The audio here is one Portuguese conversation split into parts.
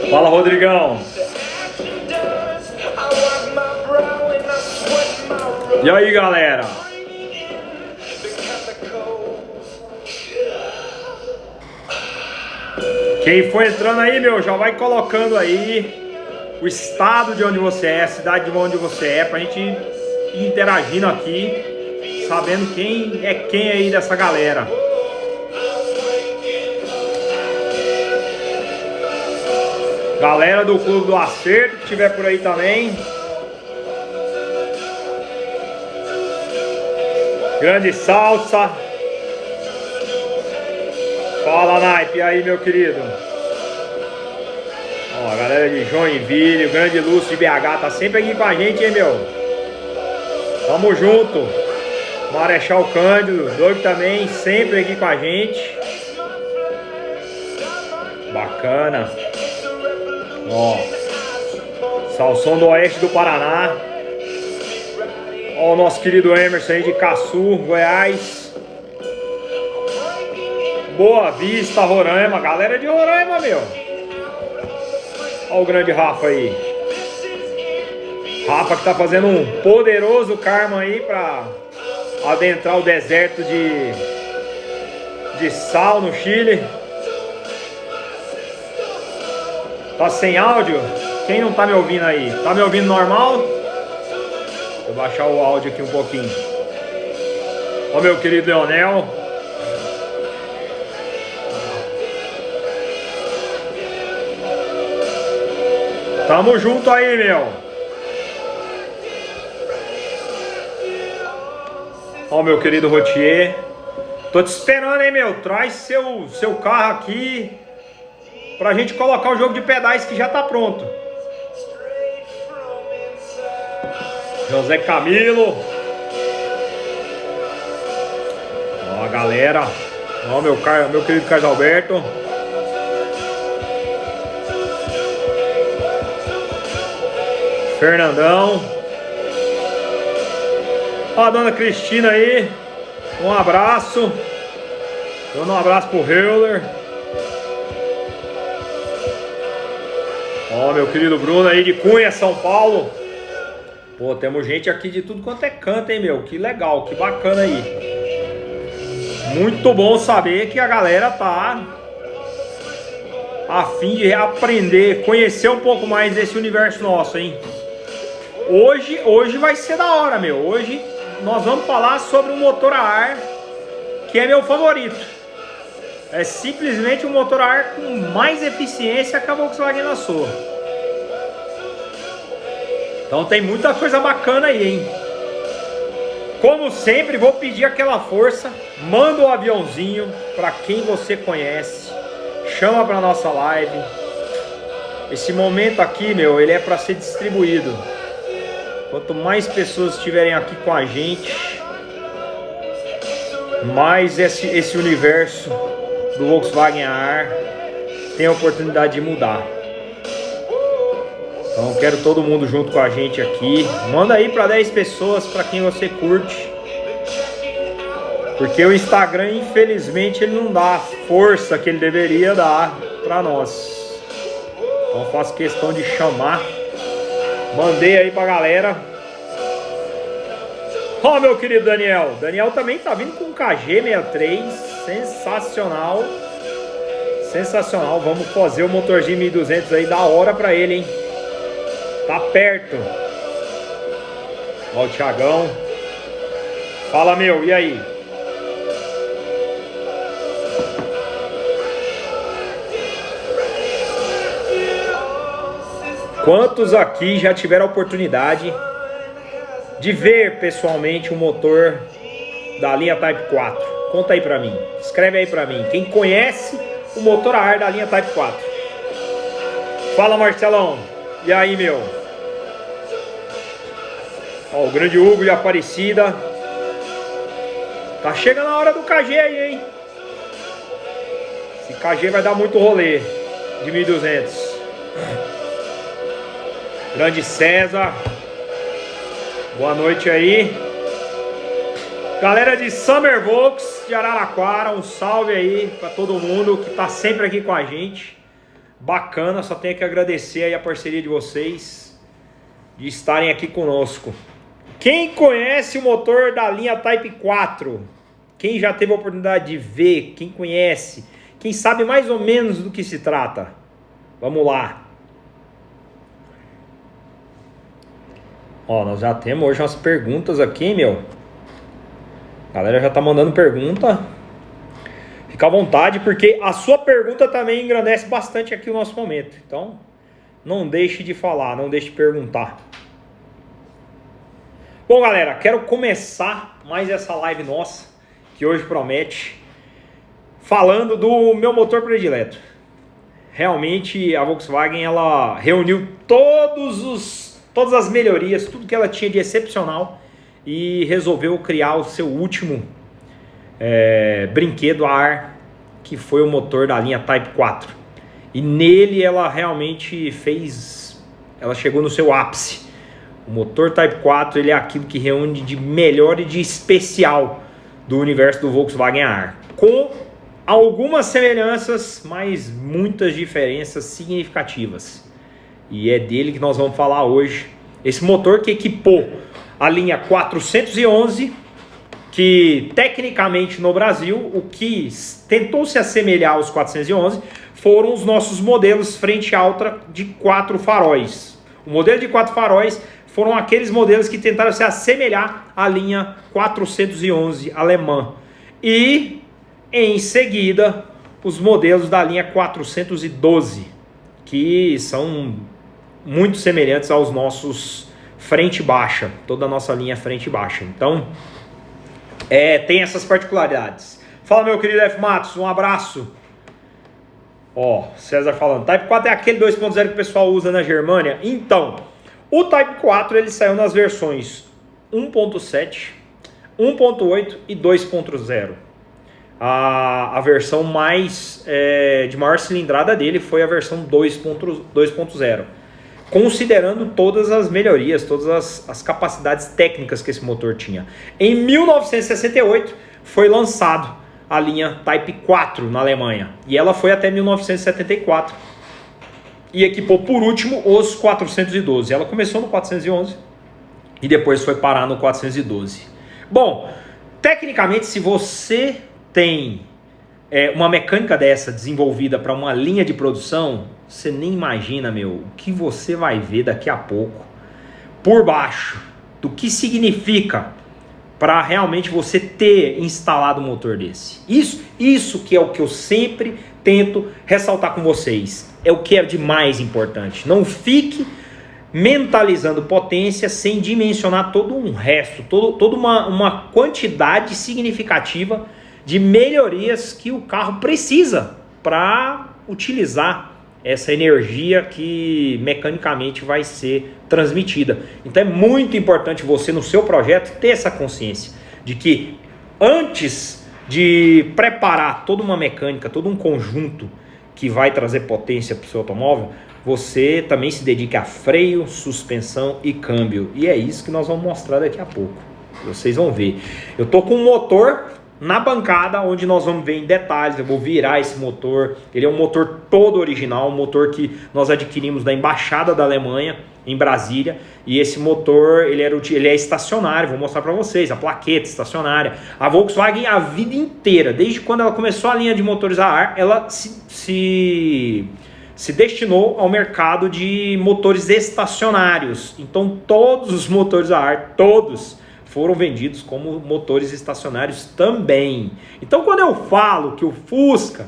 Fala, Rodrigão. E aí, galera? Quem for entrando aí, meu, já vai colocando aí o estado de onde você é, a cidade de onde você é, pra gente ir interagindo aqui, sabendo quem é quem aí dessa galera. Galera do Clube do Acerto que estiver por aí também. Grande Salsa. Fala, Naipe, e aí, meu querido? Ó, a galera de Joinville, o grande Lúcio de BH tá sempre aqui com a gente, hein, meu? Tamo junto. Marechal Cândido, doido também, sempre aqui com a gente. Bacana. Ó, Salsão do Oeste do Paraná. Ó, o nosso querido Emerson aí de Caçu, Goiás. Boa Vista, Roraima. Galera de Roraima, meu. Ó o grande Rafa aí. Rafa que tá fazendo um poderoso karma aí pra adentrar o deserto de sal no Chile. Tá sem áudio? Quem não tá me ouvindo aí? Tá me ouvindo normal? Vou baixar o áudio aqui um pouquinho. Ó meu querido Leonel. Tamo junto aí, meu. Ó meu querido Rotier. Tô te esperando, hein, meu. Traz seu carro aqui pra gente colocar o jogo de pedais que já tá pronto. José Camilo. Ó a galera. Ó meu querido Carlos Alberto. Fernandão. Ó a dona Cristina aí. Um abraço. Dando um abraço pro Heuler. Ó, meu querido Bruno aí de Cunha, São Paulo. Pô, temos gente aqui de tudo quanto é canto, hein, meu? Que legal, que bacana aí. Muito bom saber que a galera tá a fim de aprender, conhecer um pouco mais desse universo nosso, hein? Hoje vai ser da hora, meu. Hoje nós vamos falar sobre um motor a ar que é meu favorito. É simplesmente um motor a ar com mais eficiência que a Volkswagen lançou. Então tem muita coisa bacana aí, hein? Como sempre, vou pedir aquela força. Manda um aviãozinho para quem você conhece. Chama para nossa live. Esse momento aqui, meu, ele é para ser distribuído. Quanto mais pessoas estiverem aqui com a gente, mais esse universo do Volkswagen a ar tem a oportunidade de mudar. Então quero todo mundo junto com a gente aqui. Manda aí para 10 pessoas, para quem você curte. Porque o Instagram, infelizmente, ele não dá a força que ele deveria dar para nós. Então faço questão de chamar. Mandei aí pra galera. Ó, meu querido Daniel. Daniel também tá vindo com um KG63. Sensacional. Sensacional. Vamos fazer o motorzinho 1200 aí da hora pra ele, hein? Tá perto. Ó o Thiagão. Fala, meu. E aí? Quantos aqui já tiveram a oportunidade de ver pessoalmente o motor da linha Type 4? Conta aí pra mim, escreve aí pra mim. Quem conhece o motor a ar da linha Type 4? Fala, Marcelão. E aí, meu? Ó, o grande Hugo de Aparecida. Tá chegando a hora do KG aí, hein? Esse KG vai dar muito rolê de 1.200. Grande César. Boa noite aí. Galera de Summer Volks de Araraquara, um salve aí para todo mundo que tá sempre aqui com a gente. Bacana, só tenho que agradecer aí a parceria de vocês, de estarem aqui conosco. Quem conhece o motor da linha Type 4? Quem já teve a oportunidade de ver? Quem conhece? Quem sabe mais ou menos do que se trata? Vamos lá. Ó, nós já temos hoje umas perguntas aqui, meu. A galera já tá mandando pergunta. Fica à vontade, porque a sua pergunta também engrandece bastante aqui o nosso momento. Então, não deixe de falar, não deixe de perguntar. Bom, galera, quero começar mais essa live nossa, que hoje promete, falando do meu motor predileto. Realmente, a Volkswagen, ela reuniu todas as melhorias, tudo que ela tinha de excepcional e resolveu criar o seu último brinquedo a ar, que foi o motor da linha Type 4. E nele ela realmente ela chegou no seu ápice. O motor Type 4, ele é aquilo que reúne de melhor e de especial do universo do Volkswagen a ar, com algumas semelhanças, mas muitas diferenças significativas. E é dele que nós vamos falar hoje. Esse motor que equipou a linha 411, que tecnicamente no Brasil, o que tentou se assemelhar aos 411 foram os nossos modelos frente alta de 4 faróis. O modelo de 4 faróis foram aqueles modelos que tentaram se assemelhar à linha 411 alemã. E, em seguida, os modelos da linha 412, que são muito semelhantes aos nossos frente baixa, toda a nossa linha frente baixa. Então, tem essas particularidades. Fala, meu querido F. Matos, um abraço. Ó, César falando, Type 4 é aquele 2.0 que o pessoal usa na Germânia? Então, o Type 4 ele saiu nas versões 1.7, 1.8 e 2.0. A versão de maior cilindrada dele foi a versão 2.0. Considerando todas as melhorias, todas as capacidades técnicas que esse motor tinha. Em 1968 foi lançado a linha Type 4 na Alemanha, e ela foi até 1974 e equipou por último os 412. Ela começou no 411 e depois foi parar no 412. Bom, tecnicamente, se você tem uma mecânica dessa desenvolvida para uma linha de produção, você nem imagina, meu, o que você vai ver daqui a pouco por baixo, do que significa para realmente você ter instalado um motor desse. Isso que é o que eu sempre tento ressaltar com vocês, é o que é de mais importante. Não fique mentalizando potência sem dimensionar todo um resto, toda uma quantidade significativa de melhorias que o carro precisa para utilizar essa energia que mecanicamente vai ser transmitida. Então é muito importante você, no seu projeto, ter essa consciência de que antes de preparar toda uma mecânica, todo um conjunto que vai trazer potência para o seu automóvel, você também se dedique a freio, suspensão e câmbio. E é isso que nós vamos mostrar daqui a pouco. Vocês vão ver. Eu tô com um motor na bancada, onde nós vamos ver em detalhes. Eu vou virar esse motor. Ele é um motor todo original, um motor que nós adquirimos da Embaixada da Alemanha em Brasília, e esse motor ele é estacionário. Vou mostrar para vocês a plaqueta estacionária. A Volkswagen, a vida inteira, desde quando ela começou a linha de motores a ar, ela se destinou ao mercado de motores estacionários. Então todos os motores a ar, todos foram vendidos como motores estacionários também. Então quando eu falo que o Fusca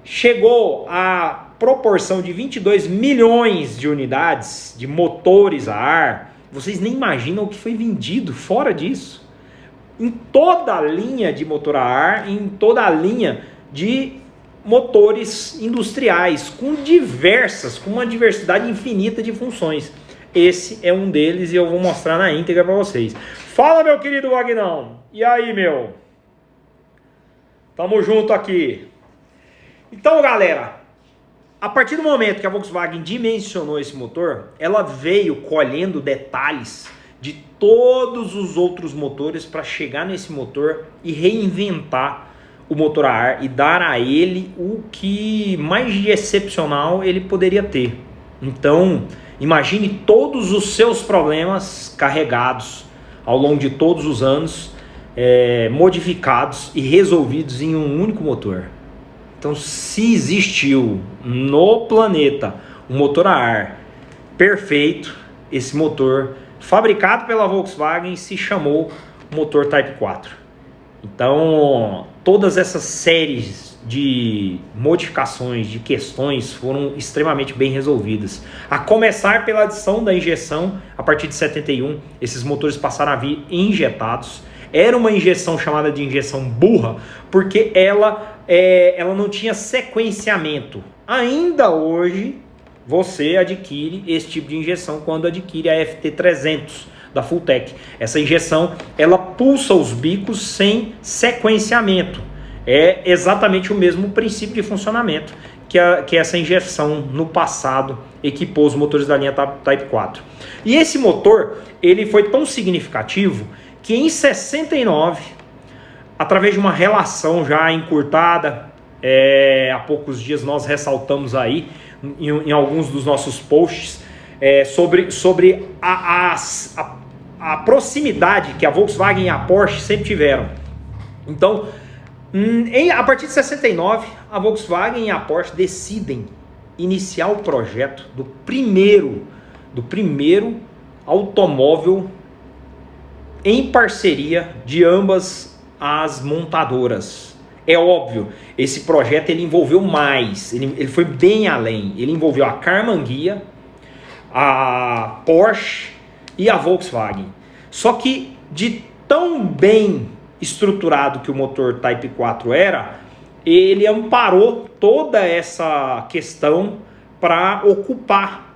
chegou à proporção de 22 milhões de unidades de motores a ar, vocês nem imaginam o que foi vendido fora disso. Em toda a linha de motor a ar, em toda a linha de motores industriais, com uma diversidade infinita de funções. Esse é um deles e eu vou mostrar na íntegra para vocês. Fala, meu querido Wagnão. E aí, meu? Tamo junto aqui. Então, galera, a partir do momento que a Volkswagen dimensionou esse motor, ela veio colhendo detalhes de todos os outros motores para chegar nesse motor e reinventar o motor a ar e dar a ele o que mais de excepcional ele poderia ter. Então, imagine todos os seus problemas carregados ao longo de todos os anos, modificados e resolvidos em um único motor. Então, se existiu no planeta um motor a ar perfeito, esse motor fabricado pela Volkswagen se chamou motor Type 4. Então, todas essas séries de modificações, de questões foram extremamente bem resolvidas. A começar pela adição da injeção, a partir de 71, esses motores passaram a vir injetados. Era uma injeção chamada de injeção burra, porque ela não tinha sequenciamento. Ainda hoje, você adquire esse tipo de injeção quando adquire a FT300 da Fulltech. Essa injeção, ela pulsa os bicos sem sequenciamento. É exatamente o mesmo princípio de funcionamento que essa injeção no passado equipou os motores da linha Type 4. E esse motor, ele foi tão significativo que em 69, através de uma relação já encurtada, há poucos dias nós ressaltamos aí em alguns dos nossos posts sobre a proximidade que a Volkswagen e a Porsche sempre tiveram. Então, a partir de 69, a Volkswagen e a Porsche decidem iniciar o projeto do primeiro automóvel em parceria de ambas as montadoras. É óbvio, esse projeto ele envolveu mais, ele foi bem além. Ele envolveu a Karmann Ghia, a Porsche e a Volkswagen. Só que de tão bem estruturado que o motor Type 4 era, ele amparou toda essa questão para ocupar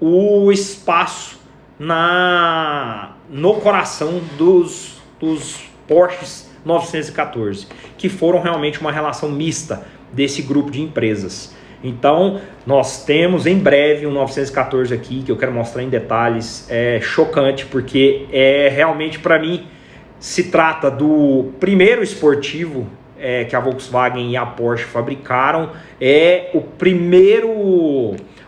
o espaço no coração dos Porsches 914, que foram realmente uma relação mista desse grupo de empresas. Então, nós temos em breve um 914 aqui, que eu quero mostrar em detalhes. É chocante, porque realmente, para mim, se trata do primeiro esportivo que a Volkswagen e a Porsche fabricaram.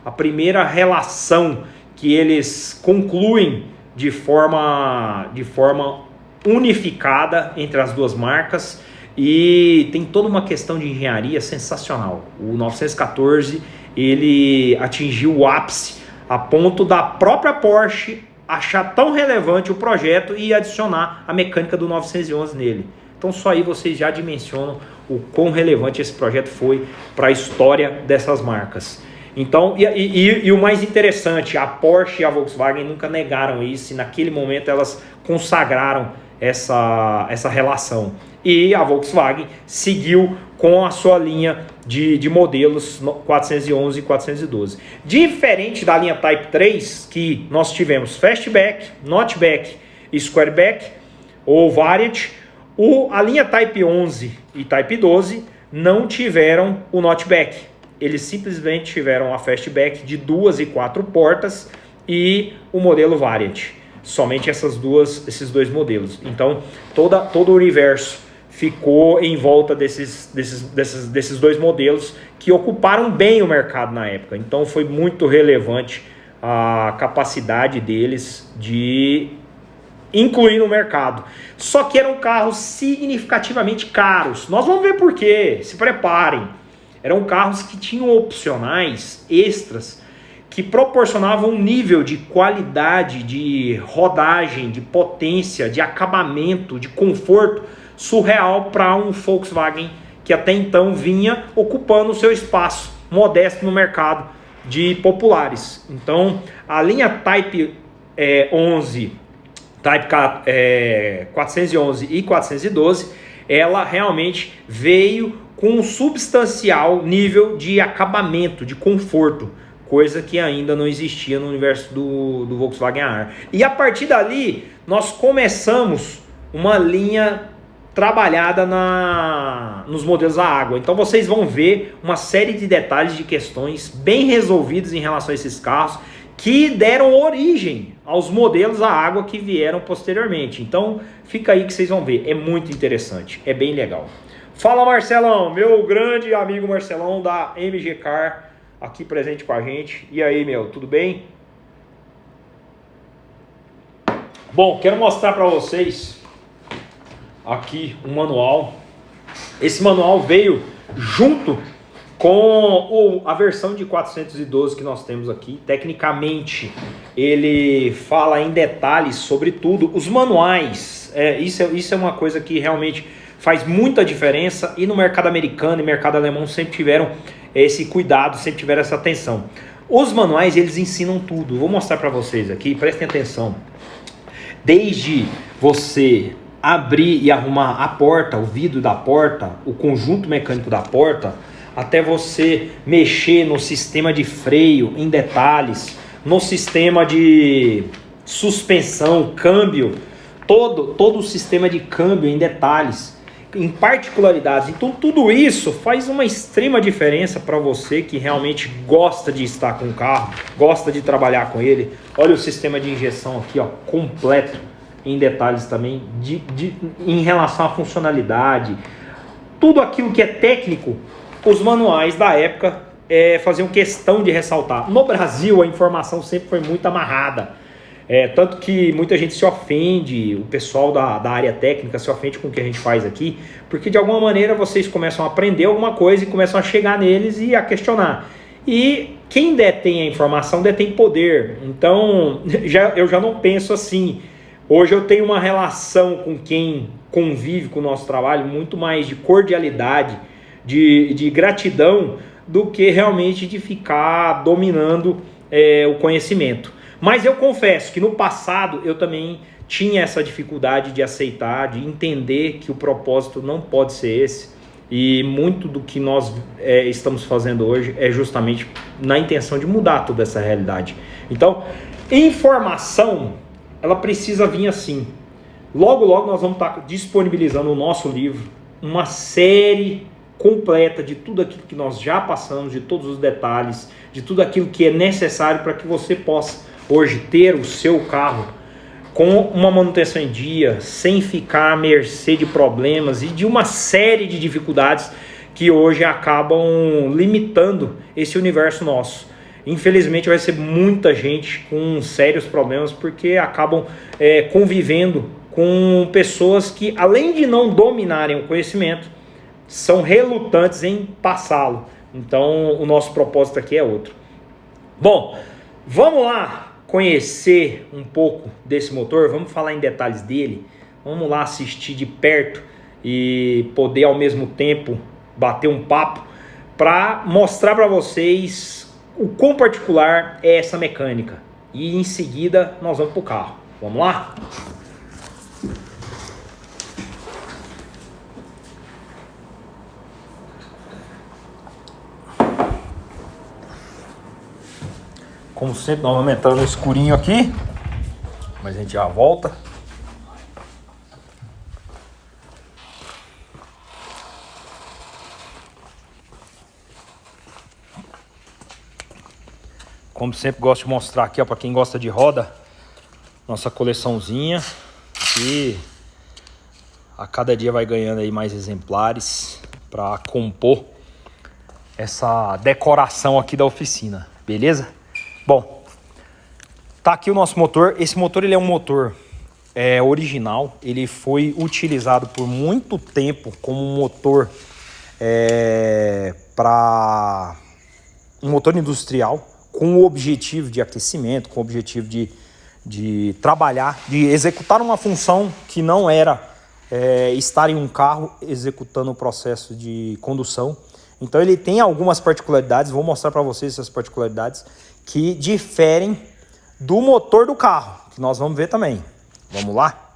A primeira relação que eles concluem de forma unificada entre as duas marcas, e tem toda uma questão de engenharia sensacional. O 914 ele atingiu o ápice a ponto da própria Porsche achar tão relevante o projeto e adicionar a mecânica do 911 nele. Então só aí vocês já dimensionam o quão relevante esse projeto foi para a história dessas marcas. Então, e o mais interessante, a Porsche e a Volkswagen nunca negaram isso, e naquele momento elas consagraram essa relação. E a Volkswagen seguiu com a sua linha de modelos 411 e 412. Diferente da linha Type 3, que nós tivemos Fastback, Notchback e Squareback, ou Variant, a linha Type 11 e Type 12 não tiveram o Notchback. Eles simplesmente tiveram a Fastback de 2 e 4 portas e o modelo Variant. Somente esses dois modelos. Então, todo o universo ficou em volta desses dois modelos que ocuparam bem o mercado na época. Então, foi muito relevante a capacidade deles de incluir no mercado. Só que eram carros significativamente caros. Nós vamos ver por quê. Se preparem. Eram carros que tinham opcionais extras que proporcionavam um nível de qualidade, de rodagem, de potência, de acabamento, de conforto surreal para um Volkswagen que até então vinha ocupando o seu espaço modesto no mercado de populares. Então, a linha Type 11, Type 411 e 412, ela realmente veio com um substancial nível de acabamento, de conforto, coisa que ainda não existia no universo do Volkswagen ar. E a partir dali, nós começamos uma linha trabalhada nos modelos a água. Então vocês vão ver uma série de detalhes, de questões bem resolvidos em relação a esses carros que deram origem aos modelos a água que vieram posteriormente. Então fica aí que vocês vão ver, é muito interessante, é bem legal. Fala Marcelão, meu grande amigo Marcelão da MG Car, aqui presente com a gente. E aí, meu, tudo bem? Bom, quero mostrar para vocês aqui um manual. Esse manual veio junto com a versão de 412 que nós temos aqui. Tecnicamente, ele fala em detalhes sobre tudo. Os manuais, isso é uma coisa que realmente faz muita diferença, e no mercado americano e mercado alemão sempre tiveram esse cuidado, sempre tiveram essa atenção. Os manuais, eles ensinam tudo. Vou mostrar para vocês aqui, prestem atenção. Desde você abrir e arrumar a porta, o vidro da porta, o conjunto mecânico da porta, até você mexer no sistema de freio em detalhes, no sistema de suspensão, câmbio, todo o sistema de câmbio em detalhes, em particularidades. Então tudo isso faz uma extrema diferença para você que realmente gosta de estar com o carro, gosta de trabalhar com ele. Olha o sistema de injeção aqui, ó, completo em detalhes também, em relação à funcionalidade. Tudo aquilo que é técnico, os manuais da época faziam questão de ressaltar. No Brasil a informação sempre foi muito amarrada. Tanto que muita gente se ofende, o pessoal da área técnica se ofende com o que a gente faz aqui, porque de alguma maneira vocês começam a aprender alguma coisa e começam a chegar neles e a questionar. E quem detém a informação detém poder. Então eu já não penso assim. Hoje eu tenho uma relação com quem convive com o nosso trabalho muito mais de cordialidade, de gratidão, do que realmente de ficar dominando o conhecimento. Mas eu confesso que no passado eu também tinha essa dificuldade de aceitar, de entender que o propósito não pode ser esse. E muito do que nós estamos fazendo hoje é justamente na intenção de mudar toda essa realidade. Então, informação, ela precisa vir assim. Logo, logo nós vamos estar disponibilizando o nosso livro, uma série completa de tudo aquilo que nós já passamos, de todos os detalhes, de tudo aquilo que é necessário para que você possa hoje ter o seu carro com uma manutenção em dia, sem ficar à mercê de problemas e de uma série de dificuldades que hoje acabam limitando esse universo nosso. Infelizmente vai ser muita gente com sérios problemas porque acabam convivendo com pessoas que, além de não dominarem o conhecimento, são relutantes em passá-lo. Então o nosso propósito aqui é outro. Bom, vamos lá conhecer um pouco desse motor, vamos falar em detalhes dele, vamos lá assistir de perto e poder ao mesmo tempo bater um papo para mostrar para vocês o quão particular é essa mecânica. E em seguida nós vamos para o carro. Vamos lá? Como sempre, nós vamos entrar no escurinho aqui, mas a gente já volta. Como sempre, gosto de mostrar aqui, para quem gosta de roda, nossa coleçãozinha, que a cada dia vai ganhando aí mais exemplares para compor essa decoração aqui da oficina, beleza? Bom, tá aqui o nosso motor. Esse motor ele é um motor original. Ele foi utilizado por muito tempo como um motor para um motor industrial, com o objetivo de aquecimento, com o objetivo de trabalhar, de executar uma função que não era estar em um carro executando o processo de condução. Então ele tem algumas particularidades, vou mostrar para vocês essas particularidades que diferem do motor do carro, que nós vamos ver também. Vamos lá?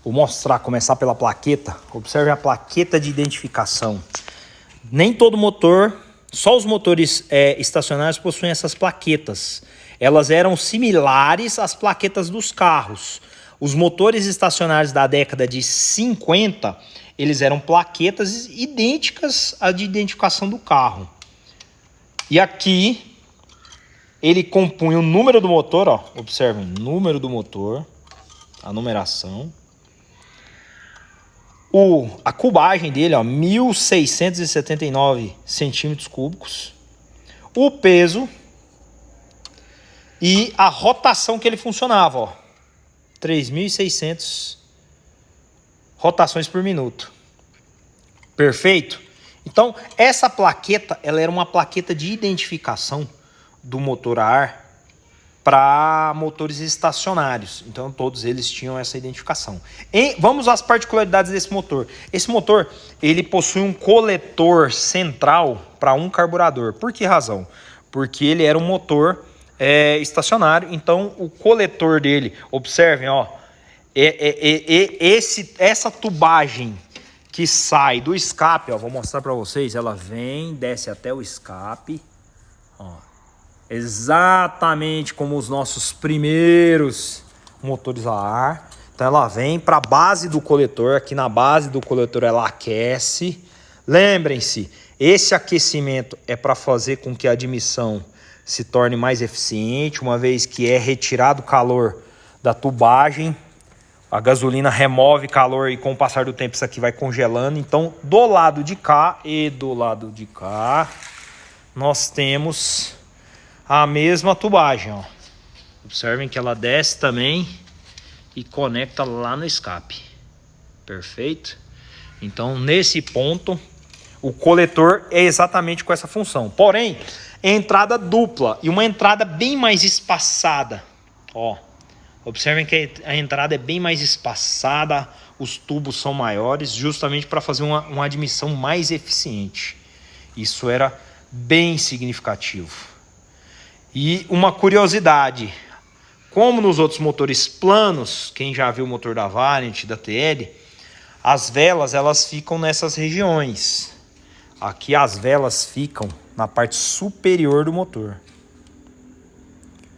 Vou mostrar, começar pela plaqueta. Observe a plaqueta de identificação. Nem todo motor Só os motores estacionários possuem essas plaquetas. Elas eram similares às plaquetas dos carros. Os motores estacionários da década de 50, eles eram plaquetas idênticas à de identificação do carro. E aqui, ele compunha o número do motor, ó, observem, número do motor, a numeração. A cubagem dele, ó, 1.679 centímetros cúbicos. O peso e a rotação que ele funcionava, ó, 3.600 rotações por minuto. Perfeito? Então, essa plaqueta, ela era uma plaqueta de identificação do motor a ar para motores estacionários. Então, todos eles tinham essa identificação. Vamos às particularidades desse motor. Esse motor, ele possui um coletor central para um carburador. Por que razão? Porque ele era um motor estacionário. Então, o coletor dele, observem, ó, essa tubagem que sai do escape, ó, vou mostrar para vocês, ela vem, desce até o escape, ó. Exatamente como os nossos primeiros motores a ar. Então ela vem para a base do coletor. Aqui na base do coletor ela aquece. Lembrem-se, esse aquecimento é para fazer com que a admissão se torne mais eficiente, uma vez que é retirado o calor da tubagem. A gasolina remove calor e com o passar do tempo isso aqui vai congelando. Então do lado de cá e do lado de cá nós temos a mesma tubagem, ó. Observem que ela desce também e conecta lá no escape. Perfeito? Então, nesse ponto, o coletor é exatamente com essa função. Porém, é entrada dupla e uma entrada bem mais espaçada. Ó, observem que a entrada é bem mais espaçada, os tubos são maiores, justamente para fazer uma admissão mais eficiente. Isso era bem significativo. E uma curiosidade, como nos outros motores planos, quem já viu o motor da Variant, da TL, as velas elas ficam nessas regiões. Aqui as velas ficam na parte superior do motor.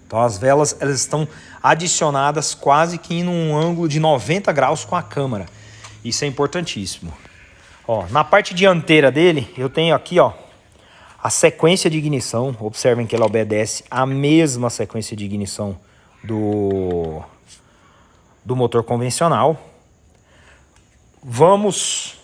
Então as velas elas estão adicionadas quase que em um ângulo de 90 graus com a câmera. Isso é importantíssimo. Ó, na parte dianteira dele, eu tenho aqui, ó, a sequência de ignição. Observem que ela obedece a mesma sequência de ignição do motor convencional. Vamos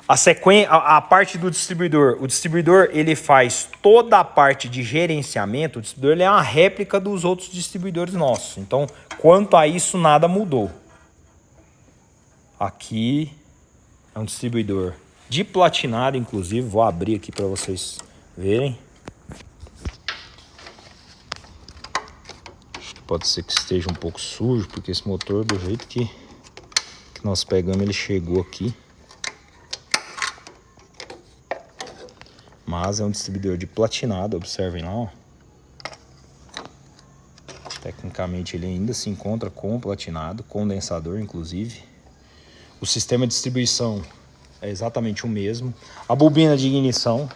a parte do distribuidor. O distribuidor ele faz toda a parte de gerenciamento. O distribuidor ele é uma réplica dos outros distribuidores nossos. Então, quanto a isso, nada mudou. Aqui é um distribuidor de platinado, inclusive. Vou abrir aqui para vocês verem. Pode ser que esteja um pouco sujo, porque esse motor, do jeito que nós pegamos, ele chegou aqui. Mas é um distribuidor de platinado, observem lá, ó. Tecnicamente ele ainda se encontra com platinado, condensador inclusive. O sistema de distribuição é exatamente o mesmo. A bobina de ignição,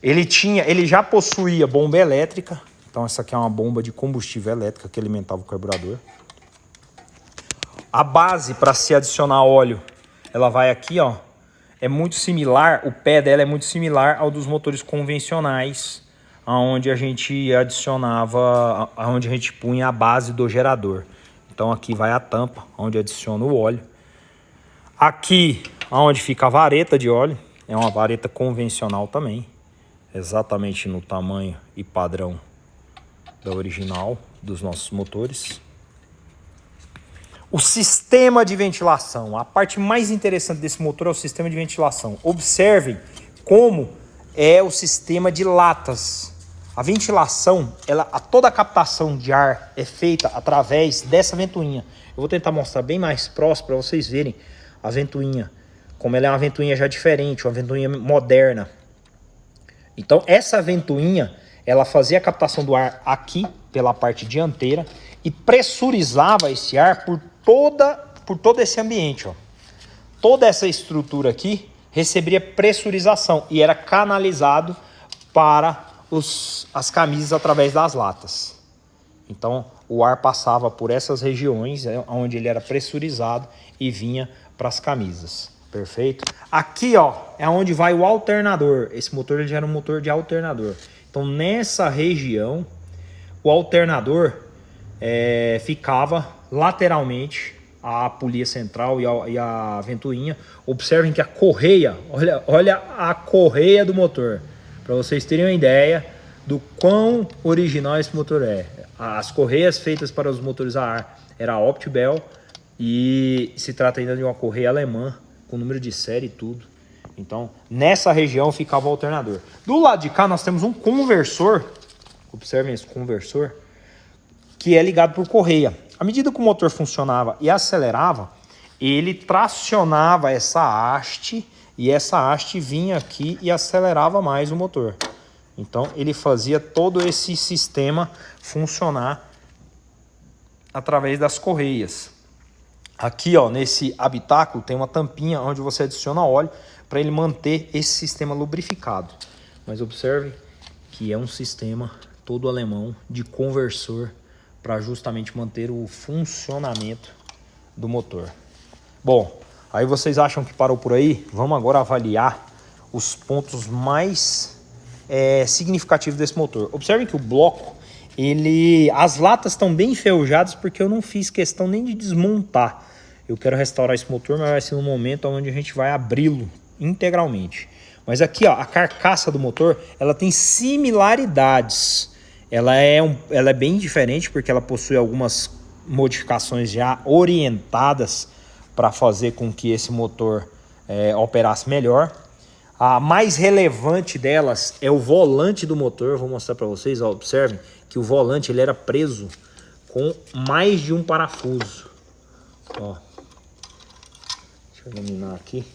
ele já possuía bomba elétrica. Então essa aqui é uma bomba de combustível elétrica que alimentava o carburador. A base para se adicionar óleo, ela vai aqui, ó. É muito similar, o pé dela é muito similar ao dos motores convencionais, onde a gente adicionava, onde a gente punha a base do gerador. Então aqui vai a tampa, onde adiciona o óleo. Aqui, onde fica a vareta de óleo, é uma vareta convencional também, exatamente no tamanho e padrão da original dos nossos motores. O sistema de ventilação, a parte mais interessante desse motor é o sistema de ventilação. Observem como é o sistema de latas. A ventilação, toda a captação de ar é feita através dessa ventoinha. Eu vou tentar mostrar bem mais próximo para vocês verem a ventoinha, como ela é uma ventoinha já diferente, uma ventoinha moderna. Então essa ventoinha, ela fazia a captação do ar aqui pela parte dianteira e pressurizava esse ar por todo esse ambiente, ó. Toda essa estrutura aqui receberia pressurização e era canalizado para as camisas através das latas. Então o ar passava por essas regiões onde ele era pressurizado e vinha para as camisas. Perfeito? Aqui, ó, é onde vai o alternador. Esse motor ele já era um motor de alternador. Então nessa região o alternador ficava lateralmente a polia central e a ventoinha. Observem que a correia, olha a correia do motor, para vocês terem uma ideia do quão original esse motor é. As correias feitas para os motores a ar era a Optibel e se trata ainda de uma correia alemã com número de série e tudo. Então nessa região ficava o alternador. Do lado de cá nós temos um conversor, observem esse conversor, que é ligado por correia. À medida que o motor funcionava e acelerava, ele tracionava essa haste e essa haste vinha aqui e acelerava mais o motor. Então ele fazia todo esse sistema funcionar através das correias. Aqui, ó, nesse habitáculo tem uma tampinha onde você adiciona óleo para ele manter esse sistema lubrificado. Mas observe que é um sistema todo alemão de conversor para justamente manter o funcionamento do motor. Bom, aí vocês acham que parou por aí? Vamos agora avaliar os pontos mais significativos desse motor. Observem que o bloco, as latas estão bem enferrujadas porque eu não fiz questão nem de desmontar. Eu quero restaurar esse motor, mas vai ser um momento onde a gente vai abri-lo integralmente. Mas aqui, ó, a carcaça do motor, ela tem similaridades. Ela é bem diferente porque ela possui algumas modificações já orientadas para fazer com que esse motor operasse melhor. A mais relevante delas é o volante do motor. Vou mostrar para vocês, ó, observem que o volante ele era preso com mais de um parafuso. Ó, deixa eu iluminar aqui.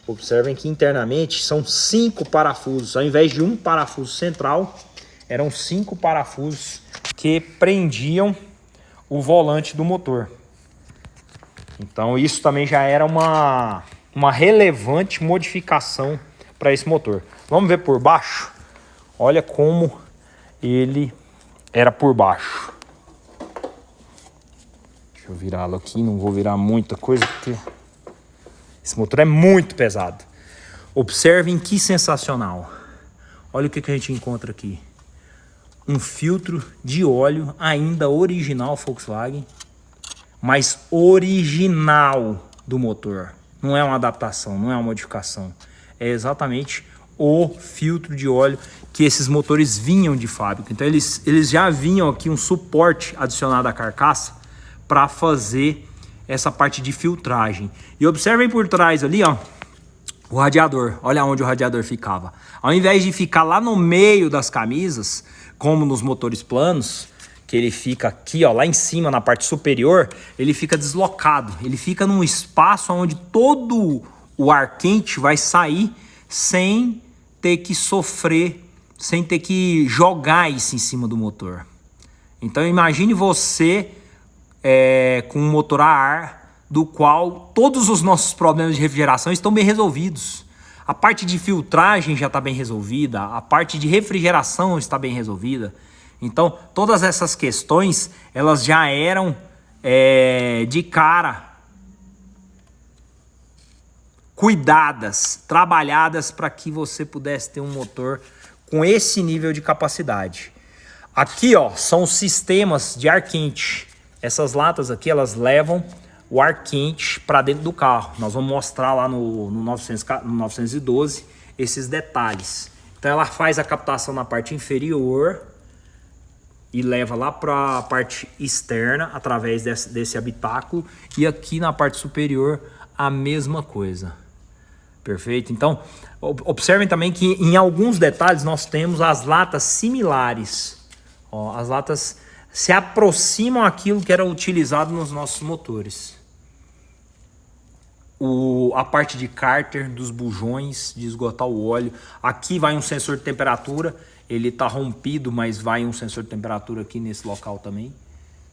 Observem que internamente são 5 parafusos. Ao invés de um parafuso central, eram 5 parafusos que prendiam o volante do motor. Então isso também já era uma relevante modificação para esse motor. Vamos ver por baixo? Olha como ele era por baixo. Deixa eu virá-lo aqui, não vou virar muita coisa porque esse motor é muito pesado. Observem que sensacional. Olha o que a gente encontra aqui. Um filtro de óleo ainda original Volkswagen, mas original do motor. Não é uma adaptação, não é uma modificação. É exatamente o filtro de óleo que esses motores vinham de fábrica. Então eles já vinham aqui um suporte adicionado à carcaça para fazer essa parte de filtragem. E observem por trás ali, ó, o radiador. Olha onde o radiador ficava. Ao invés de ficar lá no meio das camisas, como nos motores planos, que ele fica aqui, ó, lá em cima na parte superior, ele fica deslocado. Ele fica num espaço onde todo o ar quente vai sair sem ter que sofrer, sem ter que jogar isso em cima do motor. Então imagine você com um motor a ar, do qual todos os nossos problemas de refrigeração estão bem resolvidos. A parte de filtragem já está bem resolvida, a parte de refrigeração está bem resolvida. Então, todas essas questões, elas já eram de cara cuidadas, trabalhadas para que você pudesse ter um motor com esse nível de capacidade. Aqui, ó, são os sistemas de ar quente. Essas latas aqui, elas levam o ar quente para dentro do carro. Nós vamos mostrar lá no 912 esses detalhes. Então ela faz a captação na parte inferior e leva lá para a parte externa através desse habitáculo. E aqui na parte superior a mesma coisa. Perfeito? Então observem também que em alguns detalhes nós temos as latas similares. Ó, as latas se aproximam àquilo que era utilizado nos nossos motores. A parte de cárter, dos bujões, de esgotar o óleo. Aqui vai um sensor de temperatura. Ele está rompido, mas vai um sensor de temperatura aqui nesse local também,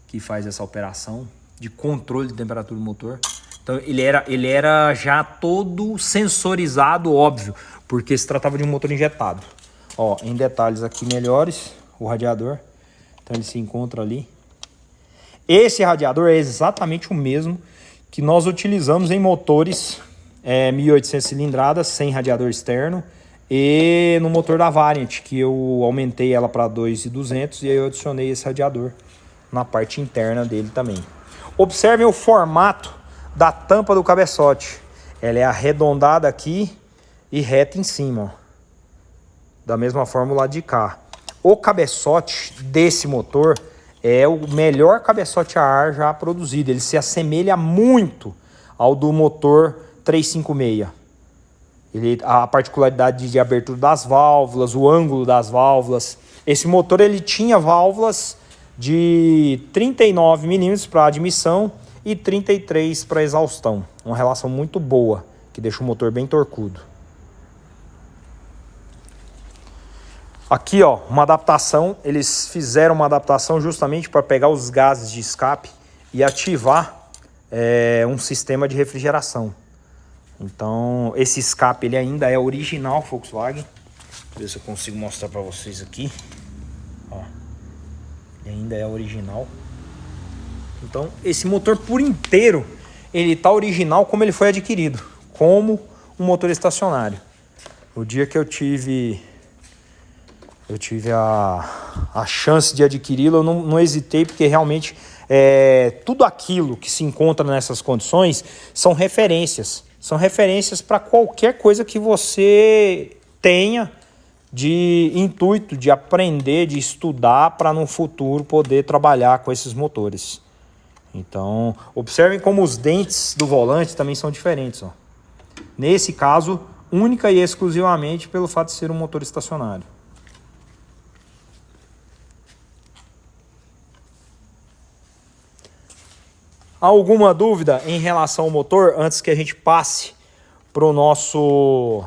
que faz essa operação de controle de temperatura do motor. Então ele era já todo sensorizado, óbvio, porque se tratava de um motor injetado. Ó, em detalhes aqui melhores, o radiador. Então ele se encontra ali. Esse radiador é exatamente o mesmo que nós utilizamos em motores 1.800 cilindradas, sem radiador externo, e no motor da Variant, que eu aumentei ela para 2.200 e aí eu adicionei esse radiador na parte interna dele também. Observem o formato da tampa do cabeçote. Ela é arredondada aqui e reta em cima, ó. Da mesma forma o lado de cá. O cabeçote desse motor é o melhor cabeçote a ar já produzido. Ele se assemelha muito ao do motor 356. A particularidade de abertura das válvulas, o ângulo das válvulas. Esse motor ele tinha válvulas de 39 milímetros para admissão e 33 para exaustão. Uma relação muito boa, que deixa o motor bem torcudo. Aqui, ó, uma adaptação. Eles fizeram uma adaptação justamente para pegar os gases de escape e ativar um sistema de refrigeração. Então, esse escape ele ainda é original Volkswagen. Deixa eu ver se eu consigo mostrar para vocês aqui. Ó, ele ainda é original. Então, esse motor por inteiro, ele tá original como ele foi adquirido, como um motor estacionário. O dia que eu tive a chance de adquiri-lo, eu não hesitei, porque realmente tudo aquilo que se encontra nessas condições são referências. São referências para qualquer coisa que você tenha de intuito de aprender, de estudar, para no futuro poder trabalhar com esses motores. Então, observem como os dentes do volante também são diferentes, ó. Nesse caso, única e exclusivamente pelo fato de ser um motor estacionário. Alguma dúvida em relação ao motor antes que a gente passe para o nosso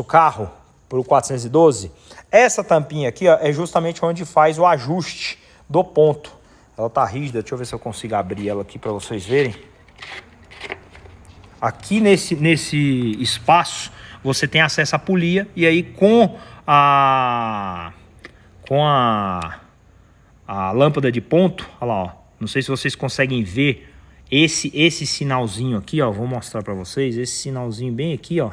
carro, para o 412? Essa tampinha aqui, ó, é justamente onde faz o ajuste do ponto. Ela tá rígida, deixa eu ver se eu consigo abrir ela aqui para vocês verem. Aqui nesse espaço você tem acesso à polia, e aí com a lâmpada de ponto, olha lá, ó. Não sei se vocês conseguem ver esse sinalzinho aqui, ó. Vou mostrar para vocês. Esse sinalzinho bem aqui, ó,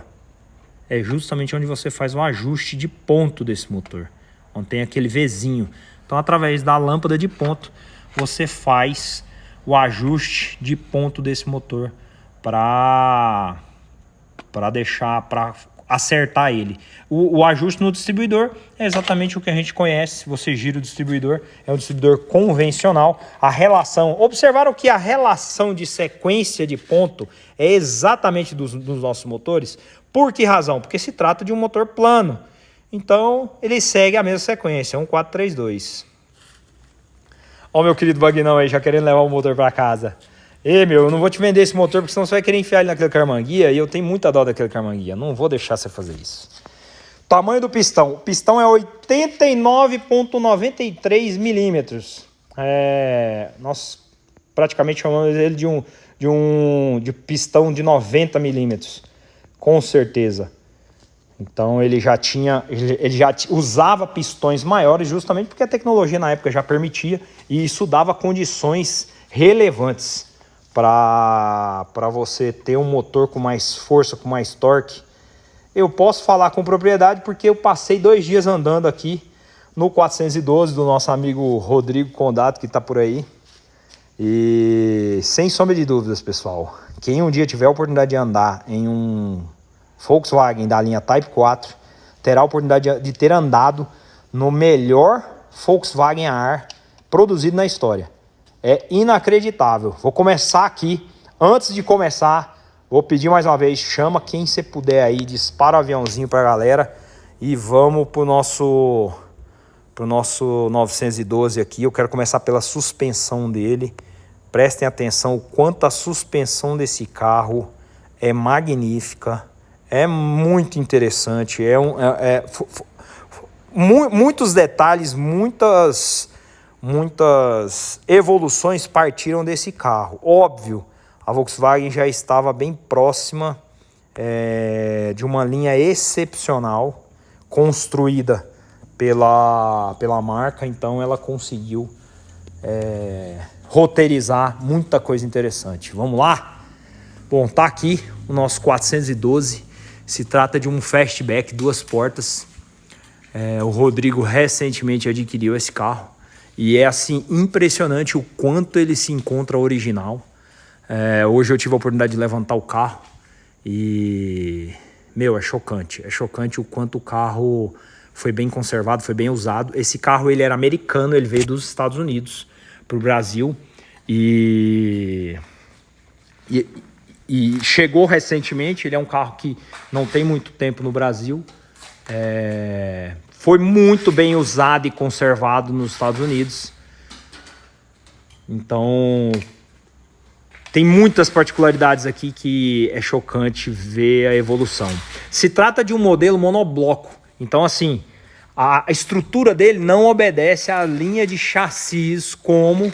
é justamente onde você faz o ajuste de ponto desse motor, onde tem aquele Vzinho. Então, através da lâmpada de ponto, você faz o ajuste de ponto desse motor para acertar ele. O ajuste no distribuidor é exatamente o que a gente conhece. Você gira o distribuidor, é um distribuidor convencional. A relação, observaram que a relação de sequência de ponto é exatamente dos nossos motores? Por que razão? Porque se trata de um motor plano. Então, ele segue a mesma sequência, 1, 4, 3, 2. Ó, meu querido Bagnão aí, já querendo levar o motor para casa. Ei, meu, eu não vou te vender esse motor, porque senão você vai querer enfiar ele naquele carmanguia, e eu tenho muita dó daquele carmanguia. Não vou deixar você fazer isso. Tamanho do pistão. O pistão é 89,93 milímetros. Nós praticamente chamamos ele de pistão de 90 milímetros. Com certeza. Então ele já usava pistões maiores, justamente porque a tecnologia na época já permitia, e isso dava condições relevantes para você ter um motor com mais força, com mais torque. Eu posso falar com propriedade porque eu passei 2 dias andando aqui no 412 do nosso amigo Rodrigo Condato, que está por aí. E sem sombra de dúvidas, pessoal, quem um dia tiver a oportunidade de andar em um Volkswagen da linha Type 4 terá a oportunidade de ter andado no melhor Volkswagen a ar produzido na história. É inacreditável. Vou começar aqui. Antes de começar, vou pedir mais uma vez, chama quem você puder aí, dispara o aviãozinho pra galera e vamos pro nosso 912 aqui. Eu quero começar pela suspensão dele. Prestem atenção o quanto a suspensão desse carro é magnífica, é muito interessante, muitos detalhes, muitas evoluções partiram desse carro. Óbvio, a Volkswagen já estava bem próxima de uma linha excepcional construída pela marca, então ela conseguiu roteirizar muita coisa interessante. Vamos lá? Bom, tá aqui o nosso 412, se trata de um fastback, 2 portas. O Rodrigo recentemente adquiriu esse carro e é assim impressionante o quanto ele se encontra original. Hoje eu tive a oportunidade de levantar o carro e, é chocante o quanto o carro foi bem conservado, foi bem usado. Esse carro ele era americano, ele veio dos Estados Unidos para o Brasil e chegou recentemente. Ele é um carro que não tem muito tempo no Brasil. Foi muito bem usado e conservado nos Estados Unidos. Então, tem muitas particularidades aqui que é chocante ver a evolução. Se trata de um modelo monobloco. Então, assim, a estrutura dele não obedece à linha de chassis como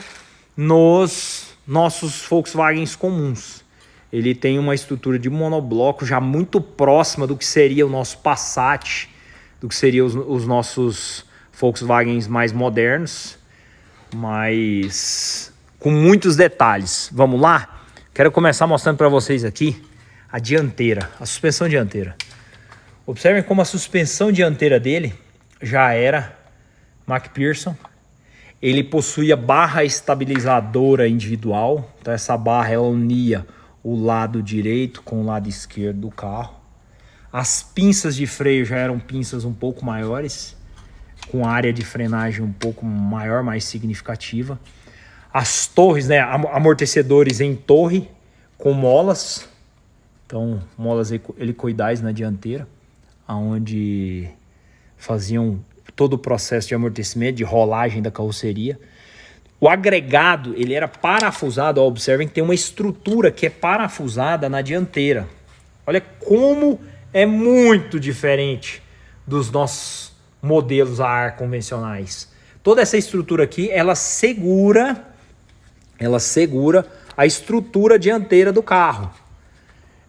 nos nossos Volkswagens comuns. Ele tem uma estrutura de monobloco já muito próxima do que seria o nosso Passat, do que seriam os nossos Volkswagens mais modernos, mas com muitos detalhes. Vamos lá? Quero começar mostrando para vocês aqui a dianteira, a suspensão dianteira. Observem como a suspensão dianteira dele já era MacPherson. Ele possuía barra estabilizadora individual, então essa barra ela unia o lado direito com o lado esquerdo do carro. As pinças de freio já eram pinças um pouco maiores, com área de frenagem um pouco maior, mais significativa. As torres, amortecedores em torre com molas, então molas helicoidais na dianteira, onde faziam todo o processo de amortecimento, de rolagem da carroceria. O agregado, ele era parafusado. Observem que tem uma estrutura que é parafusada na dianteira. Olha como é muito diferente dos nossos modelos a ar convencionais. Toda essa estrutura aqui, ela segura a estrutura dianteira do carro.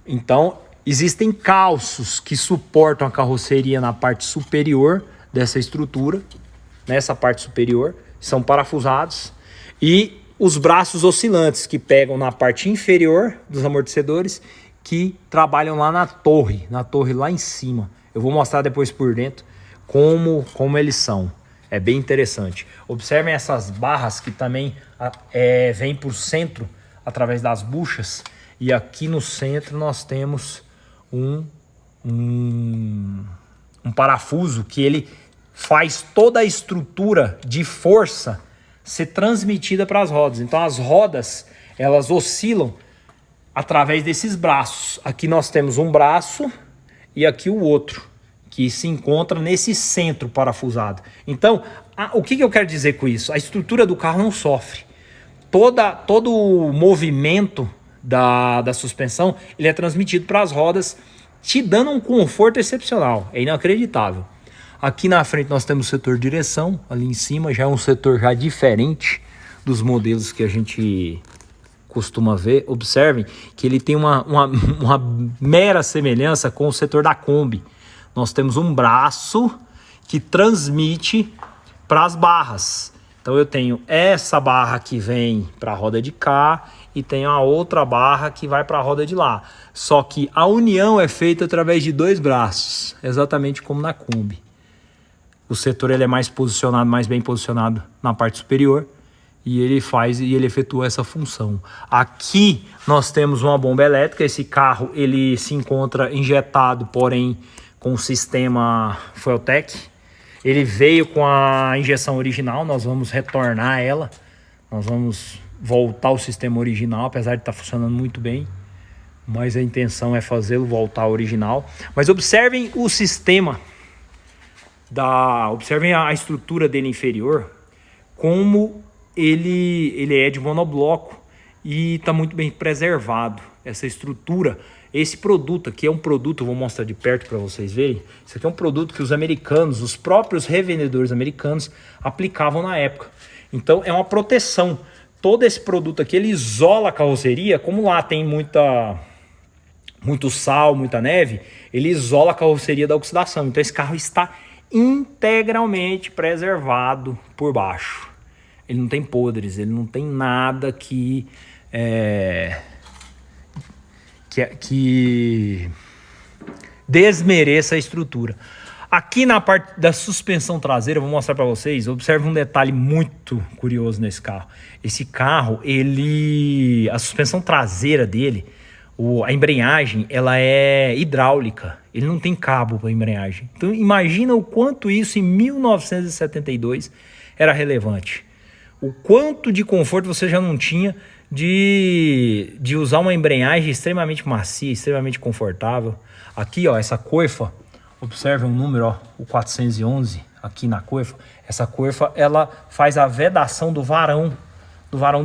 Então, existem calços que suportam a carroceria na parte superior dessa estrutura, nessa parte superior, são parafusados, e os braços oscilantes que pegam na parte inferior dos amortecedores, que trabalham lá na torre lá em cima. Eu vou mostrar depois por dentro como eles são. É bem interessante. Observem essas barras que também vêm por centro através das buchas, e aqui no centro nós temos um parafuso que ele faz toda a estrutura de força ser transmitida para as rodas. Então as rodas, elas oscilam através desses braços. Aqui nós temos um braço e aqui o outro, que se encontra nesse centro parafusado. Então, o que eu quero dizer com isso? A estrutura do carro não sofre. Todo o movimento da suspensão, ele é transmitido para as rodas, te dando um conforto excepcional. É inacreditável. Aqui na frente nós temos o setor de direção, ali em cima já é um setor já diferente dos modelos que a gente costuma ver. Observem que ele tem uma mera semelhança com o setor da Kombi. Nós temos um braço que transmite para as barras. Então eu tenho essa barra que vem para a roda de cá e tenho a outra barra que vai para a roda de lá. Só que a união é feita através de 2 braços, exatamente como na Kombi. O setor ele é mais bem posicionado na parte superior, e ele efetua essa função. Aqui nós temos uma bomba elétrica. Esse carro ele se encontra injetado, porém com o sistema Fueltech. Ele veio com a injeção original, nós vamos retornar ela. Nós vamos voltar ao sistema original, apesar de estar funcionando muito bem. Mas a intenção é fazê-lo voltar ao original. Mas observem o sistema, observem a estrutura dele inferior, como ele é de monobloco e está muito bem preservado. Essa estrutura, esse produto aqui é um produto, eu vou mostrar de perto para vocês verem. Isso aqui é um produto que os americanos, os próprios revendedores americanos aplicavam na época. Então é uma proteção todo esse produto aqui, ele isola a carroceria. Como lá tem muito sal, muita neve, ele isola a carroceria da oxidação. Então esse carro está integralmente preservado por baixo. Ele não tem podres, ele não tem nada que desmereça a estrutura. Aqui na parte da suspensão traseira, eu vou mostrar para vocês. Observe um detalhe muito curioso nesse carro. Esse carro, a suspensão traseira dele, a embreagem, ela é hidráulica. Ele não tem cabo para embreagem. Então imagina o quanto isso em 1972 era relevante. O quanto de conforto você já não tinha de usar uma embreagem extremamente macia, extremamente confortável. Aqui, ó, essa coifa, observe um número, ó, o 411 aqui na coifa. Essa coifa, ela faz a vedação do varão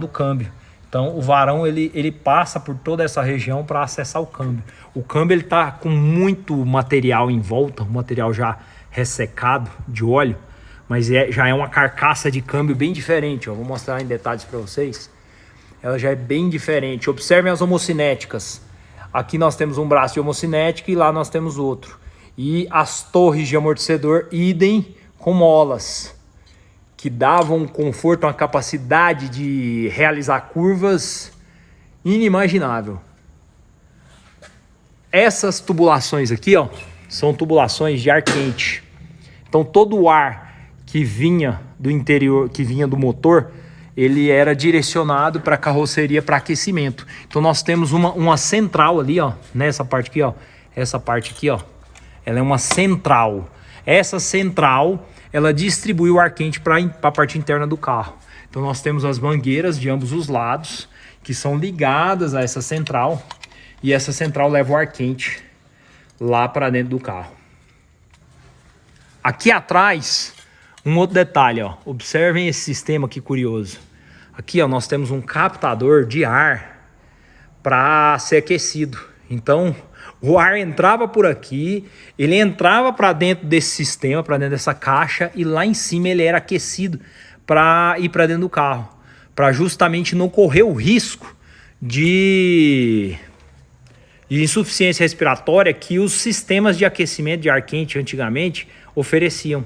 do câmbio. Então, o varão, ele passa por toda essa região para acessar o câmbio. O câmbio, ele tá com muito material em volta, um material já ressecado de óleo, mas já é uma carcaça de câmbio bem diferente, ó. Vou mostrar em detalhes para vocês. Ela já é bem diferente. Observem as homocinéticas. Aqui nós temos um braço de homocinética e lá nós temos outro. E as torres de amortecedor, idem com molas, que davam um conforto, uma capacidade de realizar curvas inimaginável. Essas tubulações aqui, ó, são tubulações de ar quente. Então todo o ar que vinha do interior, que vinha do motor, ele era direcionado para a carroceria, para aquecimento. Então nós temos uma central ali, ó, nessa parte aqui, ó, essa parte aqui, ó, ela é uma central. Essa central, ela distribui o ar quente para a parte interna do carro. Então nós temos as mangueiras de ambos os lados, que são ligadas a essa central, e essa central leva o ar quente lá para dentro do carro. Aqui atrás, um outro detalhe, ó, observem esse sistema aqui curioso. Aqui, ó, nós temos um captador de ar para ser aquecido. Então, o ar entrava por aqui, ele entrava para dentro desse sistema, para dentro dessa caixa, e lá em cima ele era aquecido para ir para dentro do carro, para justamente não correr o risco de insuficiência respiratória que os sistemas de aquecimento de ar quente antigamente ofereciam,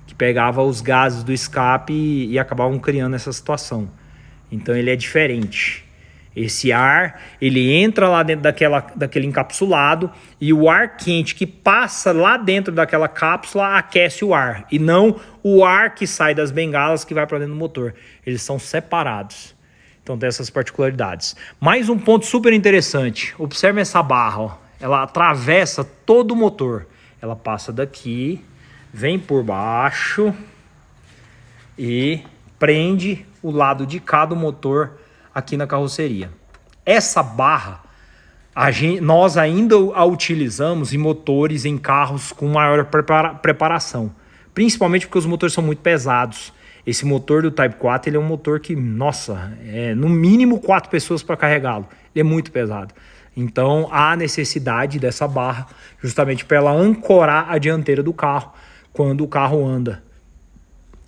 que pegava os gases do escape e acabavam criando essa situação. Então ele é diferente. Esse ar, ele entra lá dentro daquele encapsulado, e o ar quente que passa lá dentro daquela cápsula aquece o ar, e não o ar que sai das bengalas que vai para dentro do motor. Eles são separados. Então tem essas particularidades. Mais um ponto super interessante. Observe essa barra, ó. Ela atravessa todo o motor. Ela passa daqui, vem por baixo e prende o lado de cá do motor aqui na carroceria. Essa barra, nós ainda a utilizamos em motores, em carros com maior preparação. Principalmente porque os motores são muito pesados. Esse motor do Type 4, ele é um motor que, nossa, no mínimo 4 pessoas para carregá-lo. Ele é muito pesado. Então, há necessidade dessa barra justamente para ela ancorar a dianteira do carro quando o carro anda.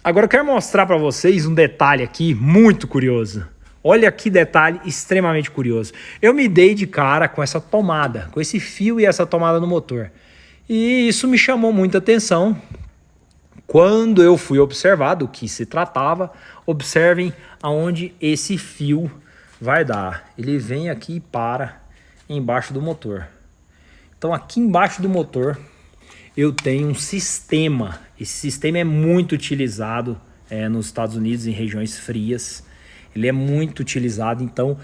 Agora eu quero mostrar para vocês um detalhe aqui muito curioso. Olha que detalhe extremamente curioso. Eu me dei de cara com essa tomada, com esse fio e essa tomada no motor. E isso me chamou muita atenção. Quando eu fui observar do que se tratava, observem aonde esse fio vai dar. Ele vem aqui e para embaixo do motor. Então aqui embaixo do motor eu tenho um sistema. Esse sistema é muito utilizado nos Estados Unidos, em regiões frias. Ele é muito utilizado, então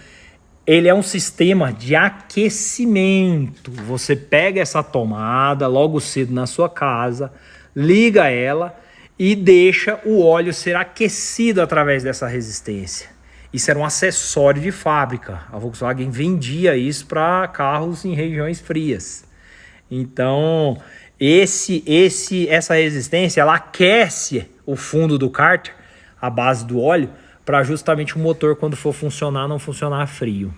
ele é um sistema de aquecimento. Você pega essa tomada logo cedo na sua casa, liga ela e deixa o óleo ser aquecido através dessa resistência. Isso era um acessório de fábrica. A Volkswagen vendia isso para carros em regiões frias. Então, essa resistência, ela aquece o fundo do cárter, a base do óleo, para justamente o motor, quando for funcionar, não funcionar frio.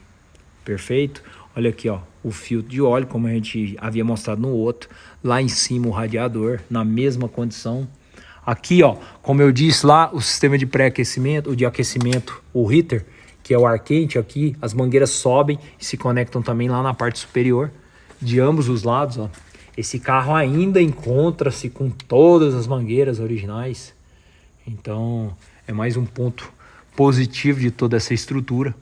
Perfeito? Olha aqui, ó, o filtro de óleo, como a gente havia mostrado no outro. Lá em cima o radiador, na mesma condição. Aqui, ó, como eu disse lá, o sistema de pré-aquecimento, o de aquecimento, o heater, que é o ar quente aqui, as mangueiras sobem e se conectam também lá na parte superior de ambos os lados, ó. Esse carro ainda encontra-se com todas as mangueiras originais. Então, é mais um ponto positivo de toda essa estrutura.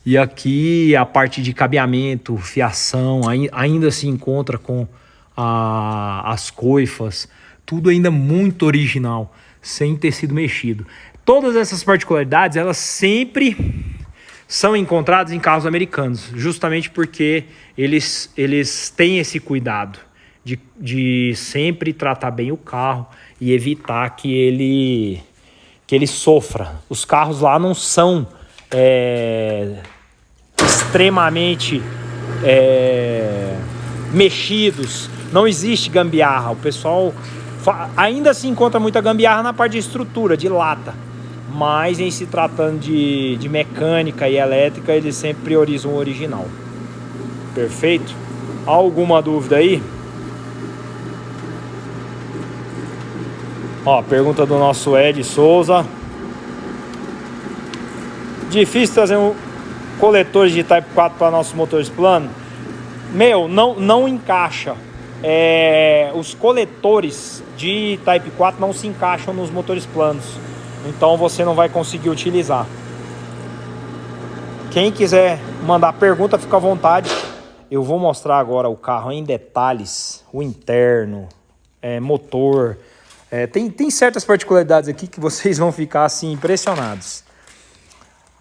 E aqui a parte de cabeamento, fiação, ainda se encontra com as coifas. Tudo ainda muito original, sem ter sido mexido. Todas essas particularidades, elas sempre são encontradas em carros americanos, justamente porque eles têm esse cuidado de sempre tratar bem o carro e evitar que ele sofra. Os carros lá não são extremamente mexidos, não existe gambiarra. O pessoal ainda se encontra muita gambiarra na parte de estrutura, de lata, mas em se tratando de mecânica e elétrica, eles sempre priorizam o original. Perfeito? Alguma dúvida aí? Ó, pergunta do nosso Ed Souza. Difícil trazer coletores de Type 4 para nossos motores planos? Meu, não encaixa. Os coletores de Type 4 não se encaixam nos motores planos. Então você não vai conseguir utilizar. Quem quiser mandar pergunta, fica à vontade. Eu vou mostrar agora o carro em detalhes. O interno, motor. Tem certas particularidades aqui que vocês vão ficar assim impressionados.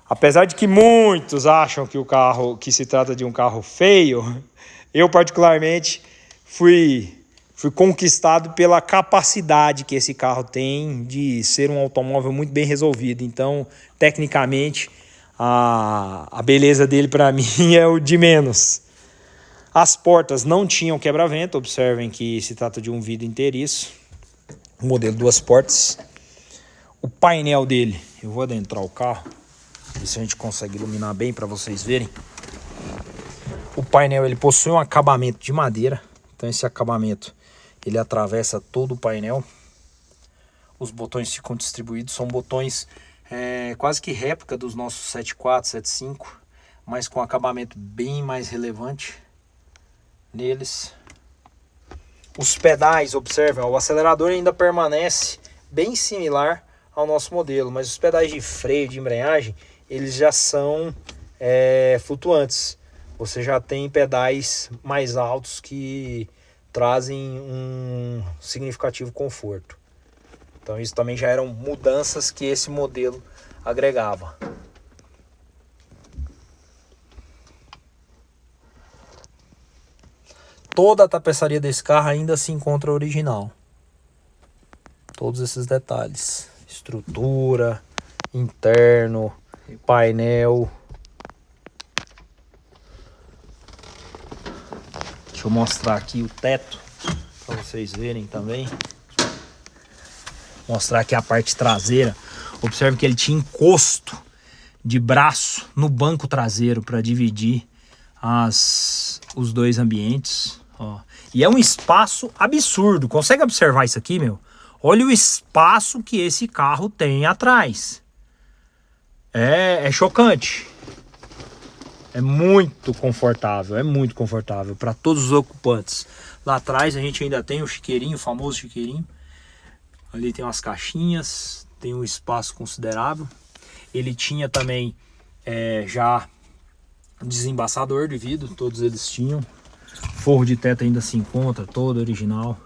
Apesar de que muitos acham que se trata de um carro feio, eu particularmente fui conquistado pela capacidade que esse carro tem de ser um automóvel muito bem resolvido. Então, tecnicamente, a beleza dele para mim é o de menos. As portas não tinham quebra-vento, observem que se trata de um vidro inteiriço. Modelo 2 portas. O painel dele, eu vou adentrar o carro, ver se a gente consegue iluminar bem para vocês verem. O painel ele possui um acabamento de madeira, então esse acabamento ele atravessa todo o painel. Os botões ficam distribuídos, são botões quase que réplica dos nossos 74, 75, mas com acabamento bem mais relevante neles. Os pedais, observem, o acelerador ainda permanece bem similar ao nosso modelo, mas os pedais de freio, de embreagem, eles já são flutuantes. Você já tem pedais mais altos que trazem um significativo conforto. Então isso também já eram mudanças que esse modelo agregava. Toda a tapeçaria desse carro ainda se encontra original. Todos esses detalhes. Estrutura, interno, painel. Deixa eu mostrar aqui o teto para vocês verem também. Mostrar aqui a parte traseira. Observe que ele tinha encosto de braço no banco traseiro para dividir os dois ambientes. Ó. E é um espaço absurdo. Consegue observar isso aqui, meu? Olha o espaço que esse carro tem atrás. É chocante. É muito confortável, para todos os ocupantes. Lá atrás a gente ainda tem o chiqueirinho, o famoso chiqueirinho. Ali tem umas caixinhas, tem um espaço considerável. Ele tinha também já desembaçador de vidro, todos eles tinham. Forro de teto ainda se encontra, todo original,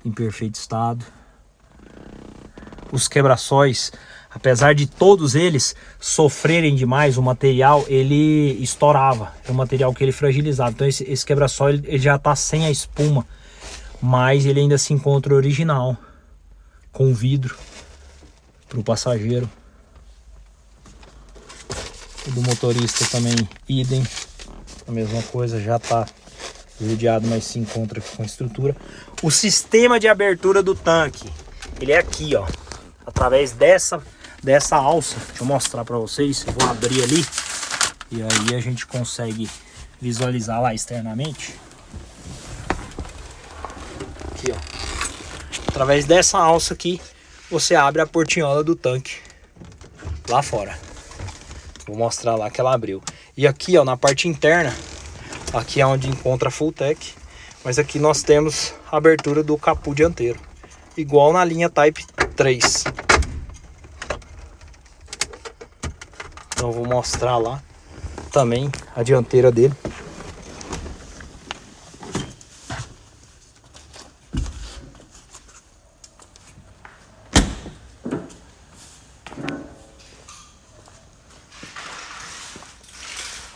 em perfeito estado. Os quebra-sóis, apesar de todos eles sofrerem demais, o material ele estourava, é um material que ele fragilizava. Então esse quebra-só ele já está sem a espuma, mas ele ainda se encontra original, com vidro para o passageiro. O do motorista também idem, a mesma coisa, já está judiado, mas se encontra com a estrutura. O sistema de abertura do tanque, ele é aqui, ó, através dessa alça. Deixa eu mostrar para vocês. Eu vou abrir ali e aí a gente consegue visualizar lá externamente. Aqui, ó, através dessa alça aqui você abre a portinhola do tanque lá fora. Vou mostrar lá que ela abriu. E aqui, ó, na parte interna, aqui é onde encontra a Fulltech. Mas aqui nós temos a abertura do capô dianteiro, igual na linha Type 3. Então eu vou mostrar lá também a dianteira dele.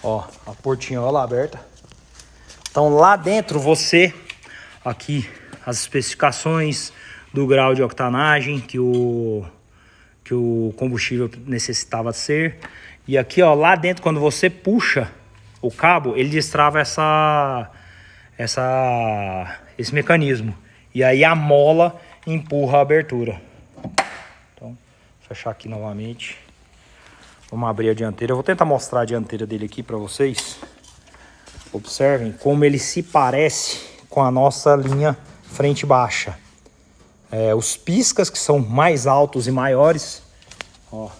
Ó, a portinhola aberta. Então lá dentro você, aqui as especificações do grau de octanagem que o combustível necessitava ser. E aqui, ó, lá dentro, quando você puxa o cabo, ele destrava esse mecanismo. E aí a mola empurra a abertura. Então, vou fechar aqui novamente. Vamos abrir a dianteira. Eu vou tentar mostrar a dianteira dele aqui para vocês. Observem como ele se parece com a nossa linha frente baixa. Os piscas que são mais altos e maiores. Ó,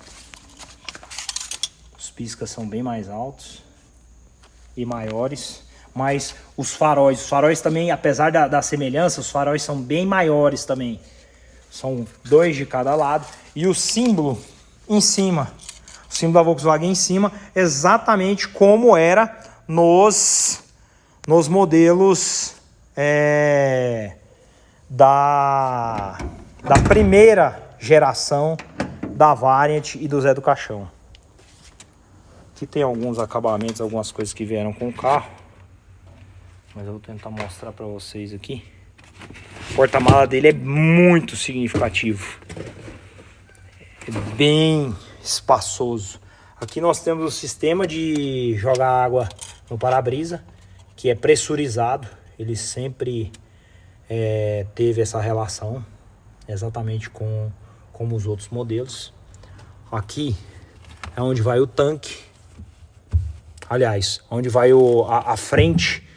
os piscas são bem mais altos e maiores. Mas os faróis também, apesar da semelhança, os faróis são bem maiores também. São 2 de cada lado. E o símbolo em cima. O símbolo da Volkswagen em cima, exatamente como era nos modelos da primeira geração da Variant e do Zé do Caixão. Aqui tem alguns acabamentos, algumas coisas que vieram com o carro, mas eu vou tentar mostrar para vocês aqui. O porta-mala dele é muito significativo, é bem espaçoso. Aqui nós temos o sistema de jogar água no para-brisa, que é pressurizado. Ele sempre teve essa relação, exatamente como os outros modelos. Aqui é onde vai o tanque. Aliás, onde vai a frente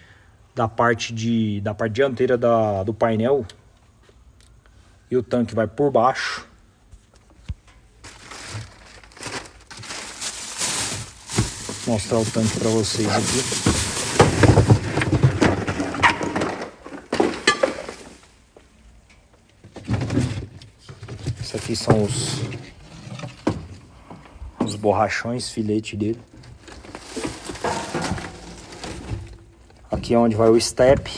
da parte dianteira do painel. E o tanque vai por baixo. Vou mostrar o tanque para vocês aqui. Esses aqui são os borrachões, filete dele. Aqui é onde vai o step.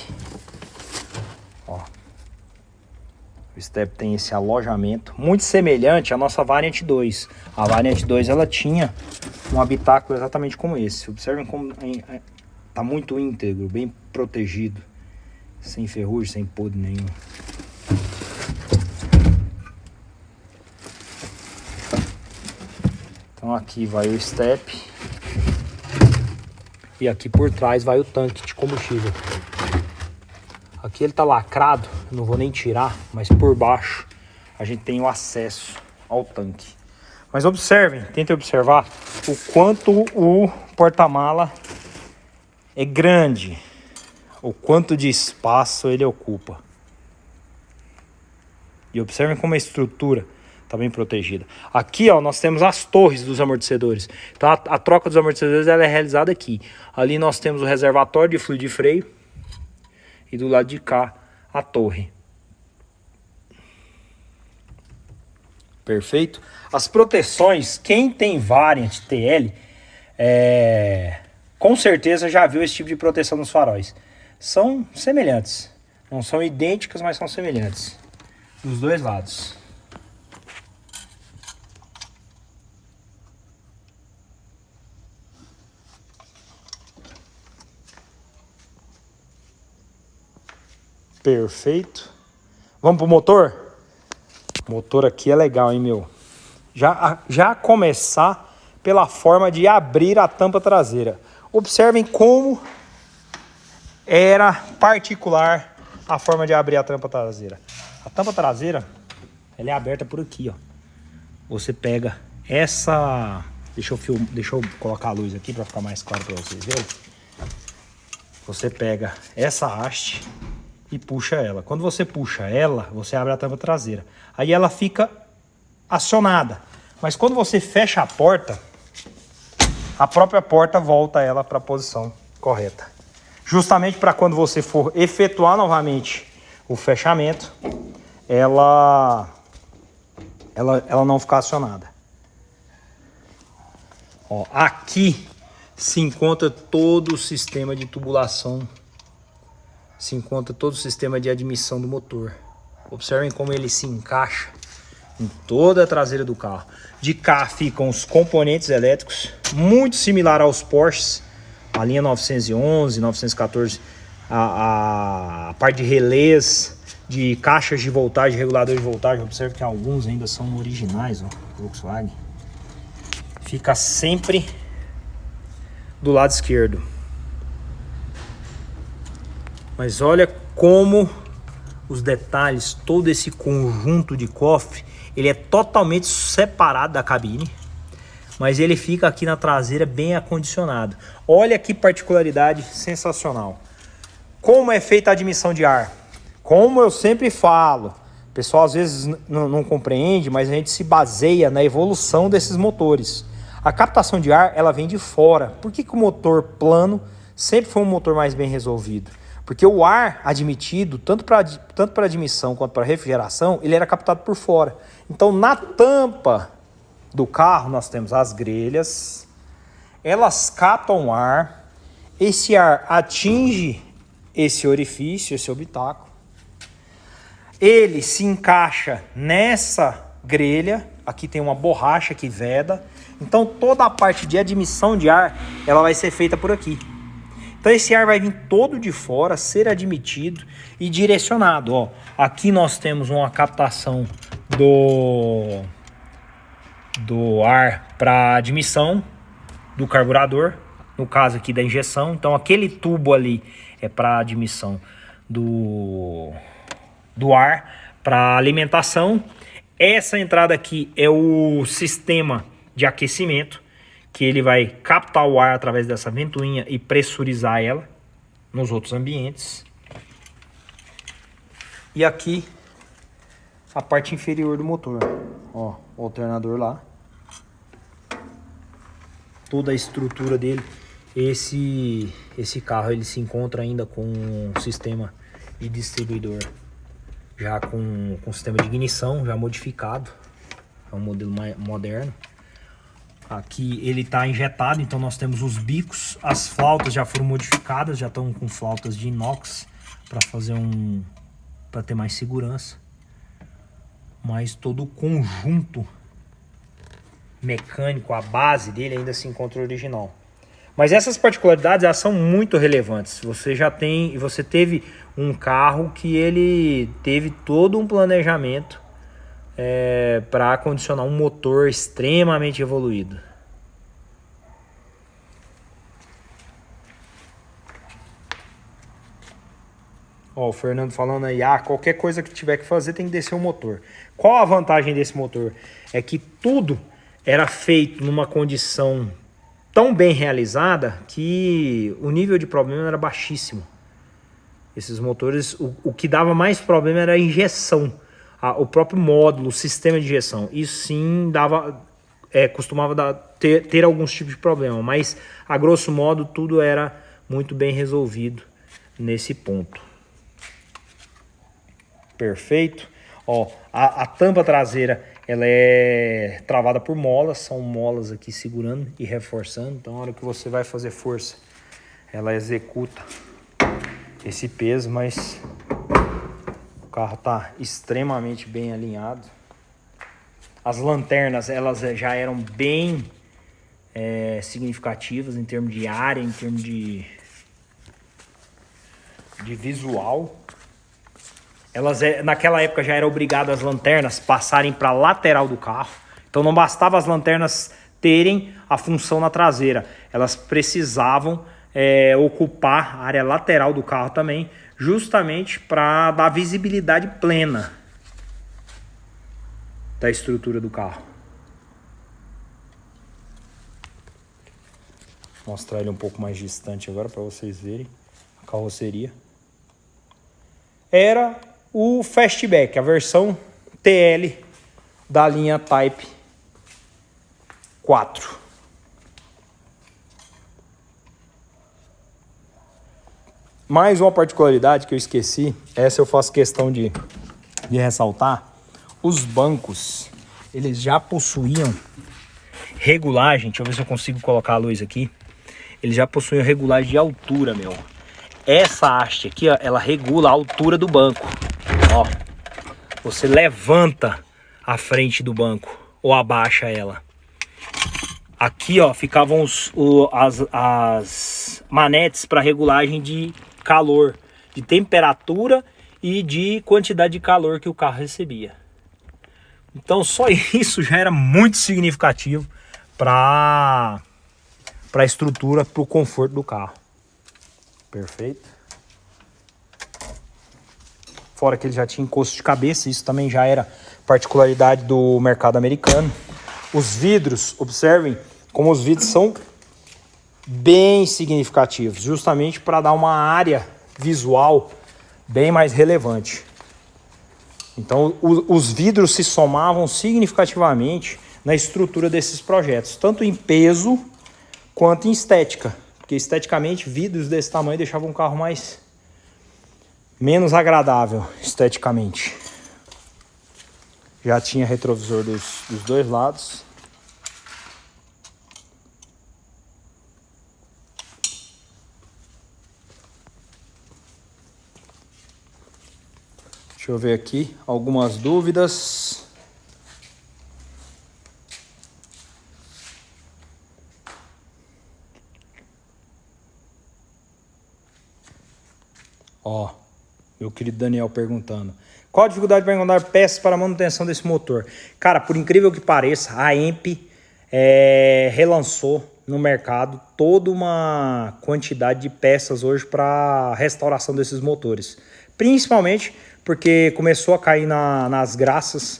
Ó. O step tem esse alojamento, muito semelhante à nossa Variant 2. A Variant 2 ela tinha um habitáculo exatamente como esse. Observem como está muito íntegro, bem protegido, sem ferrugem, sem podre nenhum. Então aqui vai o step e aqui por trás vai o tanque de combustível. Aqui ele está lacrado, eu não vou nem tirar, mas por baixo a gente tem o acesso ao tanque. Mas observem, tentem observar o quanto o porta-mala é grande, o quanto de espaço ele ocupa. E observem como a estrutura está bem protegida. Aqui, ó, nós temos as torres dos amortecedores. Então a troca dos amortecedores ela é realizada aqui. Ali nós temos o reservatório de fluido de freio e do lado de cá a torre. Perfeito? As proteções, quem tem Variant TL, com certeza já viu esse tipo de proteção nos faróis. São semelhantes. Não são idênticas, mas são semelhantes. Dos dois lados. Perfeito. Vamos pro motor? O motor aqui é legal, hein, meu? Já começar pela forma de abrir a tampa traseira. Observem como era particular a forma de abrir a tampa traseira. A tampa traseira, ela é aberta por aqui, ó. Você pega essa... Deixa eu colocar a luz aqui para ficar mais claro para vocês verem. Você pega essa haste e puxa ela. Quando você puxa ela, você abre a tampa traseira. Aí ela fica acionada. Mas quando você fecha a porta, a própria porta volta ela para a posição correta. Justamente para quando você for efetuar novamente o fechamento, ela não ficar acionada. Ó, aqui se encontra todo o sistema de tubulação, se encontra todo o sistema de admissão do motor. Observem como ele se encaixa em toda a traseira do carro. De cá ficam os componentes elétricos, muito similar aos Porsches, a linha 911, 914, a parte de relés, de caixas de voltagem, regulador de voltagem. Observe que alguns ainda são originais, ó, Volkswagen. Fica sempre do lado esquerdo. Mas olha como os detalhes, todo esse conjunto de cofre, ele é totalmente separado da cabine, mas ele fica aqui na traseira bem acondicionado. Olha que particularidade sensacional. Como é feita a admissão de ar? Como eu sempre falo, o pessoal às vezes não compreende, mas a gente se baseia na evolução desses motores. A captação de ar, ela vem de fora. Por que o motor plano sempre foi um motor mais bem resolvido? Porque o ar admitido, tanto para admissão quanto para refrigeração, ele era captado por fora. Então, na tampa do carro, nós temos as grelhas, elas captam o ar, esse ar atinge esse orifício, esse habitáculo, ele se encaixa nessa grelha, aqui tem uma borracha que veda, então toda a parte de admissão de ar, ela vai ser feita por aqui. Então esse ar vai vir todo de fora, ser admitido e direcionado. Ó, aqui nós temos uma captação do ar para admissão do carburador, no caso aqui da injeção. Então aquele tubo ali é para admissão do ar para alimentação. Essa entrada aqui é o sistema de aquecimento, que ele vai captar o ar através dessa ventoinha e pressurizar ela nos outros ambientes. E aqui a parte inferior do motor, ó, o alternador lá, toda a estrutura dele. Esse carro ele se encontra ainda com um sistema de distribuidor, já com sistema de ignição já modificado, é um modelo mais moderno. Aqui ele está injetado, então nós temos os bicos, as flautas já foram modificadas, já estão com flautas de inox para ter mais segurança. Mas todo o conjunto mecânico, a base dele ainda se encontra original. Mas essas particularidades, elas são muito relevantes. Você teve um carro que ele teve todo um planejamento para acondicionar um motor extremamente evoluído. Ó, o Fernando falando aí, qualquer coisa que tiver que fazer tem que descer o motor. Qual a vantagem desse motor? É que tudo era feito numa condição tão bem realizada que o nível de problema era baixíssimo. Esses motores, o que dava mais problema era a injeção. O próprio módulo, o sistema de injeção, isso sim costumava ter alguns tipos de problema, mas a grosso modo tudo era muito bem resolvido nesse ponto. Perfeito. Ó, a tampa traseira ela é travada por molas, são molas aqui segurando e reforçando, então na hora que você vai fazer força ela executa esse peso, mas o carro está extremamente bem alinhado. As lanternas elas já eram bem significativas em termos de área, em termos de visual. Elas naquela época já era obrigado as lanternas passarem para a lateral do carro. Então não bastava as lanternas terem a função na traseira, elas precisavam ocupar a área lateral do carro também, justamente para dar visibilidade plena da estrutura do carro. Vou mostrar ele um pouco mais distante agora para vocês verem a carroceria. Era o Fastback, a versão TL da linha Type 4. Mais uma particularidade que eu esqueci, essa eu faço questão de ressaltar. Os bancos, eles já possuíam regulagem, deixa eu ver se eu consigo colocar a luz aqui. Eles já possuíam regulagem de altura, meu. Essa haste aqui, ó, ela regula a altura do banco. Ó, você levanta a frente do banco ou abaixa ela. Aqui, ó, ficavam as manetes para regulagem de calor, de temperatura e de quantidade de calor que o carro recebia. Então só isso já era muito significativo para a estrutura, para o conforto do carro. Perfeito. Fora que ele já tinha encosto de cabeça, isso também já era particularidade do mercado americano. Os vidros, observem como os vidros são bem significativos, justamente para dar uma área visual bem mais relevante. Então os vidros se somavam significativamente na estrutura desses projetos, tanto em peso quanto em estética, porque esteticamente vidros desse tamanho deixavam um carro menos agradável esteticamente. Já tinha retrovisor dos dois lados. Deixa eu ver aqui algumas dúvidas. Ó, meu querido Daniel perguntando: qual a dificuldade para encontrar peças para a manutenção desse motor? Cara, por incrível que pareça, a EMP relançou no mercado toda uma quantidade de peças hoje para restauração desses motores. Principalmente porque começou a cair nas graças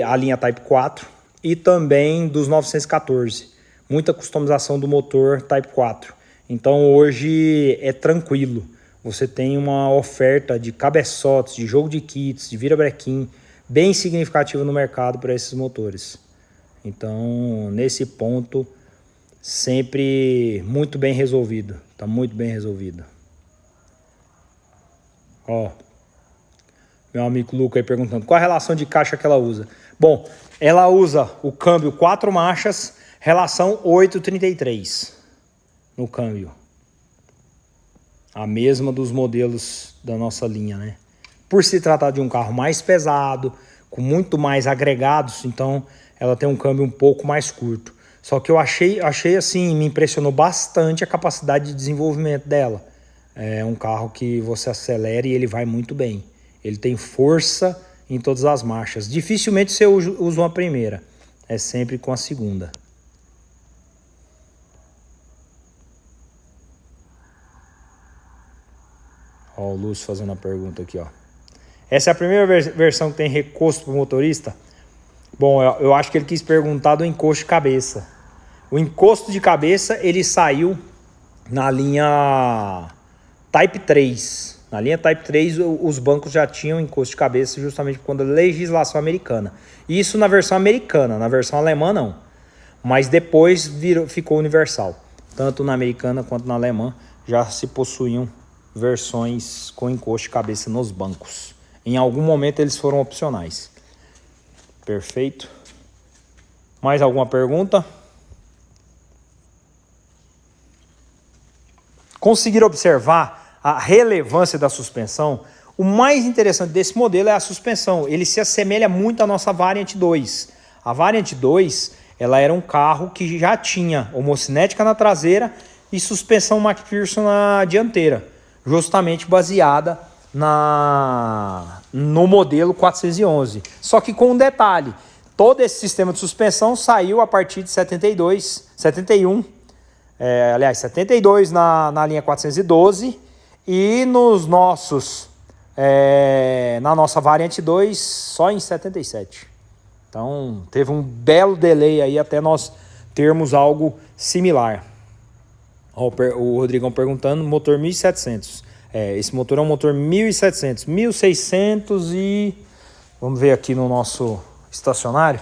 a linha Type 4 e também dos 914. Muita customização do motor Type 4. Então hoje é tranquilo. Você tem uma oferta de cabeçotes, de jogo de kits, de virabrequim bem significativa no mercado para esses motores. Então, nesse ponto, sempre muito bem resolvido. Está muito bem resolvido. Ó, meu amigo Luca aí perguntando, qual a relação de caixa que ela usa? Bom, ela usa o câmbio 4 marchas, relação 8,33 no câmbio. A mesma dos modelos da nossa linha, né? Por se tratar de um carro mais pesado, com muito mais agregados, então ela tem um câmbio um pouco mais curto. Só que eu achei assim, me impressionou bastante a capacidade de desenvolvimento dela. É um carro que você acelera e ele vai muito bem. Ele tem força em todas as marchas. Dificilmente você usa uma primeira, é sempre com a segunda. Ó, o Lúcio fazendo a pergunta aqui, ó. Essa é a primeira versão que tem recosto para o motorista? Bom, eu acho que ele quis perguntar do encosto de cabeça. O encosto de cabeça, ele saiu na linha Type 3. Na linha Type 3, os bancos já tinham encosto de cabeça justamente por conta da legislação americana. Isso na versão americana, na versão alemã não. Mas depois ficou universal. Tanto na americana quanto na alemã já se possuíam versões com encosto de cabeça nos bancos. Em algum momento eles foram opcionais. Perfeito. Mais alguma pergunta? Conseguir observar a relevância da suspensão? O mais interessante desse modelo é a suspensão. Ele se assemelha muito à nossa Variant 2. A Variant 2, ela era um carro que já tinha homocinética na traseira e suspensão McPherson na dianteira, justamente baseada no modelo 411. Só que com um detalhe, todo esse sistema de suspensão saiu a partir de 72 na linha 412 e nos nossos, na nossa Variant 2 só em 77. Então teve um belo delay aí até nós termos algo similar. O Rodrigão perguntando, motor 1700. Esse motor é um motor 1700, 1600 e... Vamos ver aqui no nosso estacionário.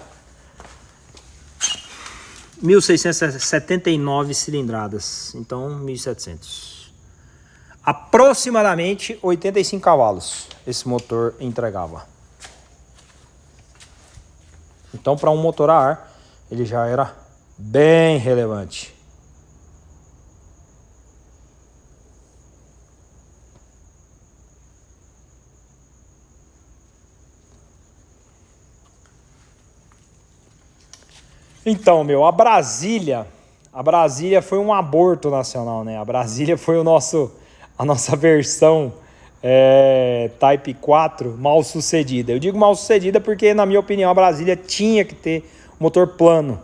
1679 cilindradas, então 1700. aproximadamente 85 cavalos esse motor entregava. Então, para um motor a ar, ele já era bem relevante. Então, a Brasília foi um aborto nacional, né? A Brasília foi a nossa versão Type 4 mal sucedida. Eu digo mal sucedida porque, na minha opinião, a Brasília tinha que ter motor plano.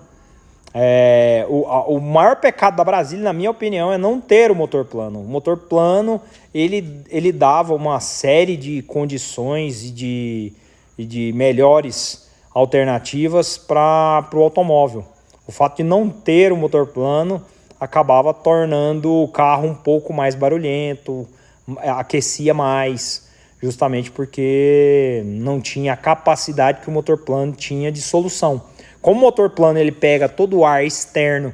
O maior pecado da Brasília, na minha opinião, é não ter o motor plano. O motor plano, ele dava uma série de condições e de melhores alternativas para o automóvel. O fato de não ter o motor plano acabava tornando o carro um pouco mais barulhento, aquecia mais, justamente porque não tinha a capacidade que o motor plano tinha de solução. Como o motor plano ele pega todo o ar externo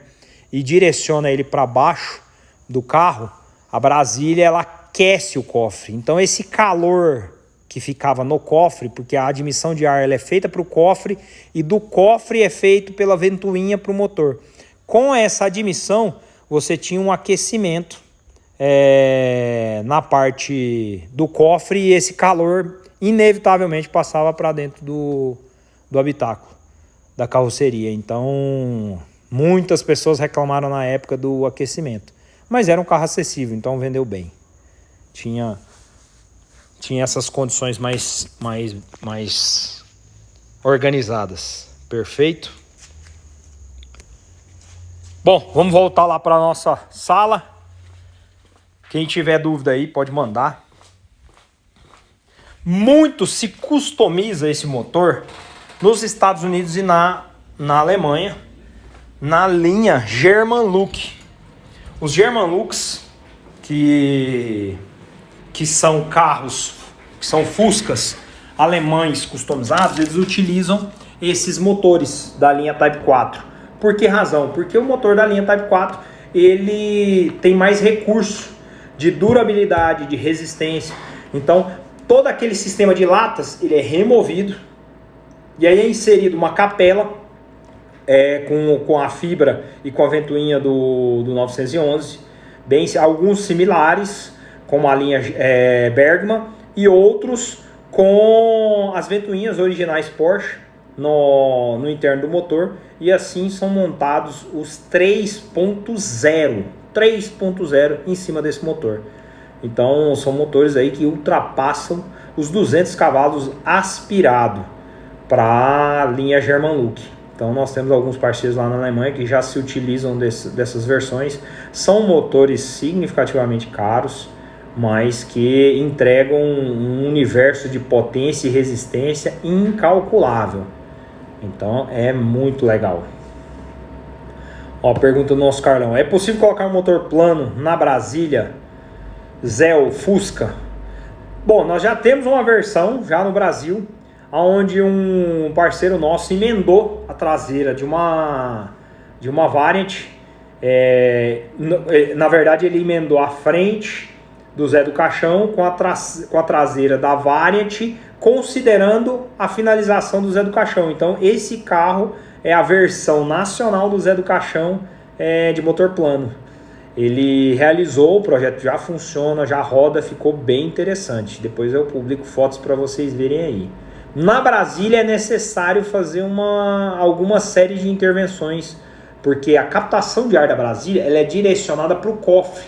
e direciona ele para baixo do carro, a Brasília ela aquece o cofre. Então esse calor que ficava no cofre, porque a admissão de ar ela é feita para o cofre e do cofre é feito pela ventoinha para o motor. Com essa admissão, você tinha um aquecimento na parte do cofre e esse calor inevitavelmente passava para dentro do habitáculo da carroceria. Então, muitas pessoas reclamaram na época do aquecimento, mas era um carro acessível, então vendeu bem. Tinha essas condições mais organizadas. Perfeito? Bom, vamos voltar lá para a nossa sala. Quem tiver dúvida aí pode mandar. Muito se customiza esse motor nos Estados Unidos e na Alemanha, na linha German-Luke. Os German-Lukes, que são carros, que são Fuscas alemães customizados, eles utilizam esses motores da linha Type 4. Por que razão? Porque o motor da linha Type 4 ele tem mais recurso de durabilidade, de resistência. Então, todo aquele sistema de latas ele é removido e aí é inserido uma capela com a fibra e com a ventoinha do 911, alguns similares, como a linha Bergman, e outros com as ventoinhas originais Porsche no interno do motor, e assim são montados os 3.0 em cima desse motor. Então são motores aí que ultrapassam os 200 cavalos aspirado para a linha German-Luke. Então nós temos alguns parceiros lá na Alemanha que já se utilizam dessas versões. São motores significativamente caros, mas que entregam um universo de potência e resistência incalculável. Então é muito legal. Pergunta do nosso Carlão: é possível colocar um motor plano na Brasília Zeo Fusca? Bom, nós já temos uma versão já no Brasil, onde um parceiro nosso emendou a traseira de uma Variant. Na verdade, ele emendou a frente do Zé do Caixão com a traseira da Variant, considerando a finalização do Zé do Caixão. Então, esse carro é a versão nacional do Zé do Caixão de motor plano. Ele realizou, o projeto já funciona, já roda, ficou bem interessante. Depois eu publico fotos para vocês verem aí. Na Brasília é necessário fazer alguma série de intervenções, porque a captação de ar da Brasília ela é direcionada para o cofre.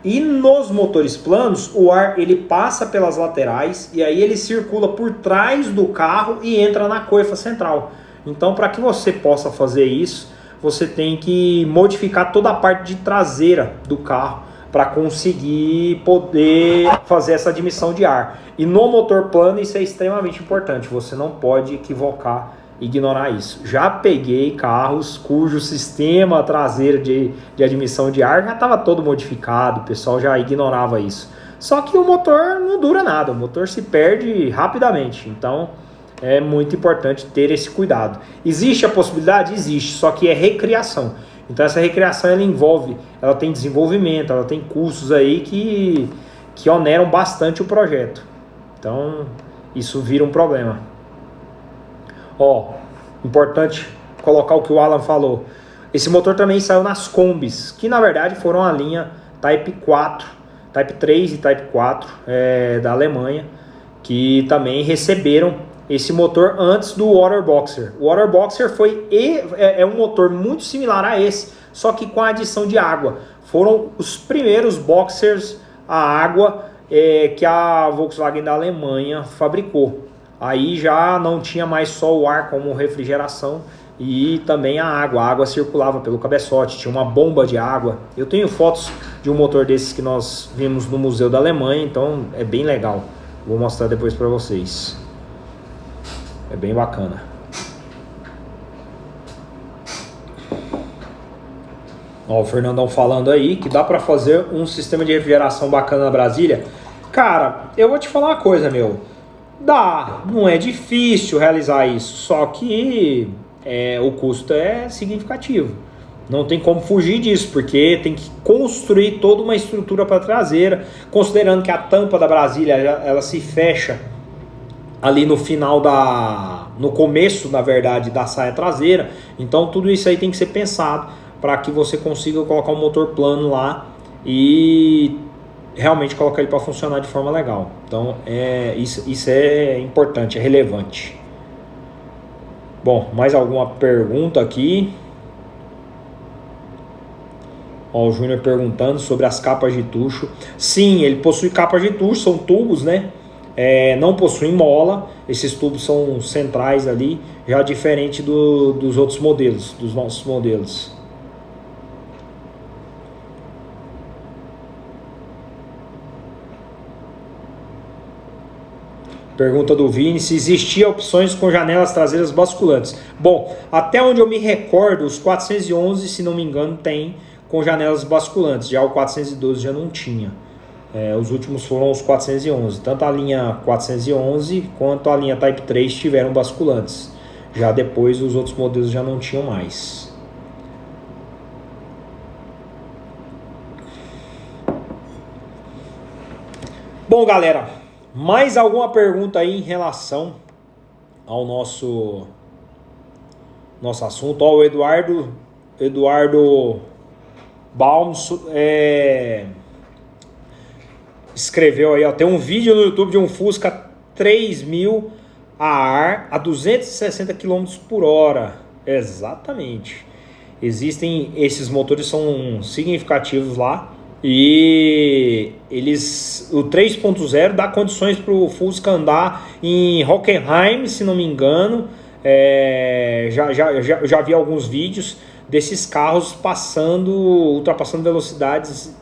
E nos motores planos, o ar ele passa pelas laterais e aí ele circula por trás do carro e entra na coifa central. Então, para que você possa fazer isso, você tem que modificar toda a parte de traseira do carro para conseguir poder fazer essa admissão de ar. E no motor plano isso é extremamente importante, você não pode equivocar, ignorar isso. Já peguei carros cujo sistema traseiro de admissão de ar já estava todo modificado, o pessoal já ignorava isso. Só que o motor não dura nada, o motor se perde rapidamente, então é muito importante ter esse cuidado. Existe a possibilidade? Existe, só que é recriação. Então essa recriação ela tem desenvolvimento, ela tem custos aí que oneram bastante o projeto. Então isso vira um problema. Ó, importante colocar o que o Alan falou. Esse motor também saiu nas Kombis, que na verdade foram a linha Type 4, Type 3 e Type 4 da Alemanha, que também receberam esse motor antes do Waterboxer. O Waterboxer é um motor muito similar a esse, só que com a adição de água. Foram os primeiros boxers a água que a Volkswagen da Alemanha fabricou. Aí já não tinha mais só o ar como refrigeração e também a água circulava pelo cabeçote, tinha uma bomba de água. Eu tenho fotos de um motor desses que nós vimos no Museu da Alemanha, então é bem legal. Vou mostrar depois para vocês. É bem bacana. Ó, o Fernandão falando aí que dá para fazer um sistema de refrigeração bacana na Brasília. Cara, eu vou te falar uma coisa, meu. Dá, não é difícil realizar isso, só que o custo é significativo. Não tem como fugir disso, porque tem que construir toda uma estrutura para a traseira, considerando que a tampa da Brasília ela se fecha ali no final no começo, na verdade, da saia traseira. Então tudo isso aí tem que ser pensado para que você consiga colocar um motor plano lá e realmente colocar ele para funcionar de forma legal. Então isso é importante, é relevante. Bom, mais alguma pergunta aqui? Ó, o Júnior perguntando sobre as capas de tucho. Sim, ele possui capas de tucho, são tubos, né? Não possuem mola, esses tubos são centrais ali, já diferente dos outros modelos, dos nossos modelos. Pergunta do Vini, se existia opções com janelas traseiras basculantes. Bom, até onde eu me recordo, os 411, se não me engano, tem com janelas basculantes. Já o 412 já não tinha. Os últimos foram os 411. Tanto a linha 411 quanto a linha Type 3 tiveram basculantes. Já depois os outros modelos já não tinham mais. Bom, galera, mais alguma pergunta aí em relação ao nosso assunto? Ó, o Eduardo Balms escreveu aí, ó, tem um vídeo no YouTube de um Fusca 3000 a ar a 260 km por hora. Exatamente. Existem, esses motores são significativos lá. E o 3.0 dá condições para o Fusca andar em Hockenheim, se não me engano. Já vi alguns vídeos desses carros ultrapassando velocidades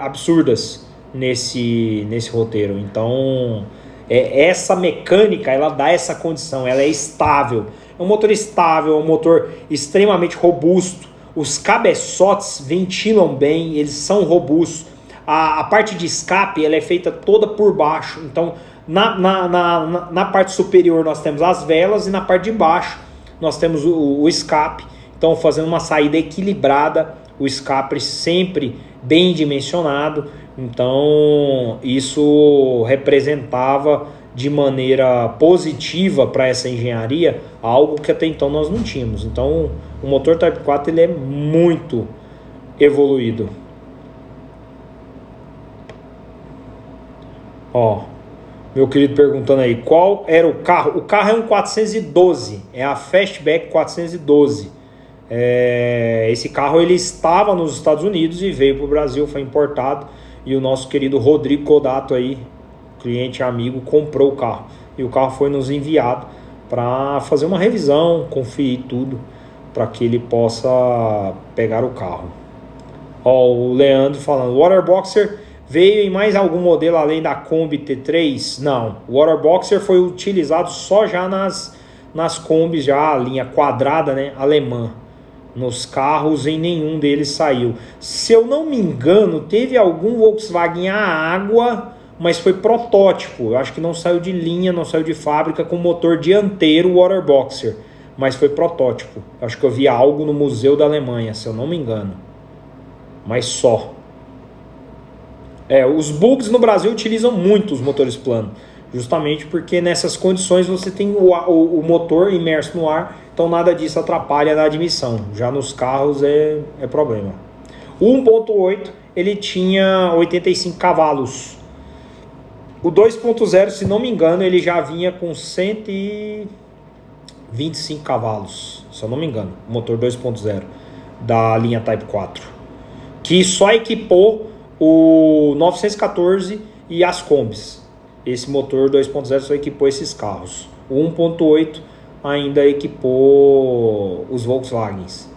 absurdas nesse roteiro. Então essa mecânica, ela dá essa condição, ela é estável. É um motor estável, é um motor extremamente robusto. Os cabeçotes ventilam bem, eles são robustos. A parte de escape ela é feita toda por baixo. Então, na parte superior nós temos as velas e na parte de baixo nós temos o escape. Então, fazendo uma saída equilibrada, o escape sempre bem dimensionado. Então, isso representava de maneira positiva para essa engenharia algo que até então nós não tínhamos. Então, o motor Type 4 ele é muito evoluído. Ó, meu querido perguntando aí, qual era o carro? O carro é um 412, é a Fastback 412. Esse carro ele estava nos Estados Unidos e veio para o Brasil, foi importado. E o nosso querido Rodrigo Codato aí, cliente amigo, comprou o carro. E o carro foi nos enviado para fazer uma revisão, conferir tudo, para que ele possa pegar o carro. Ó, o Leandro falando, o Waterboxer veio em mais algum modelo além da Kombi T3? Não, o Waterboxer foi utilizado só já nas Kombis, já a linha quadrada, né, alemã. Nos carros em nenhum deles saiu. Se eu não me engano, teve algum Volkswagen a água, mas foi protótipo. Eu acho que não saiu de linha, não saiu de fábrica com motor dianteiro Waterboxer. mas foi protótipo. Acho que eu vi algo no Museu da Alemanha, se eu não me engano. Mas só. Os bugs no Brasil utilizam muito os motores planos, justamente porque nessas condições você tem o motor imerso no ar, então nada disso atrapalha na admissão. Já nos carros é problema. O 1.8 ele tinha 85 cavalos. O 2.0, se não me engano, ele já vinha com 125 cavalos, se eu não me engano, o motor 2.0 da linha Type 4, que só equipou o 914 e as Kombis. Esse motor 2.0 só equipou esses carros. O 1.8 ainda equipou os Volkswagens.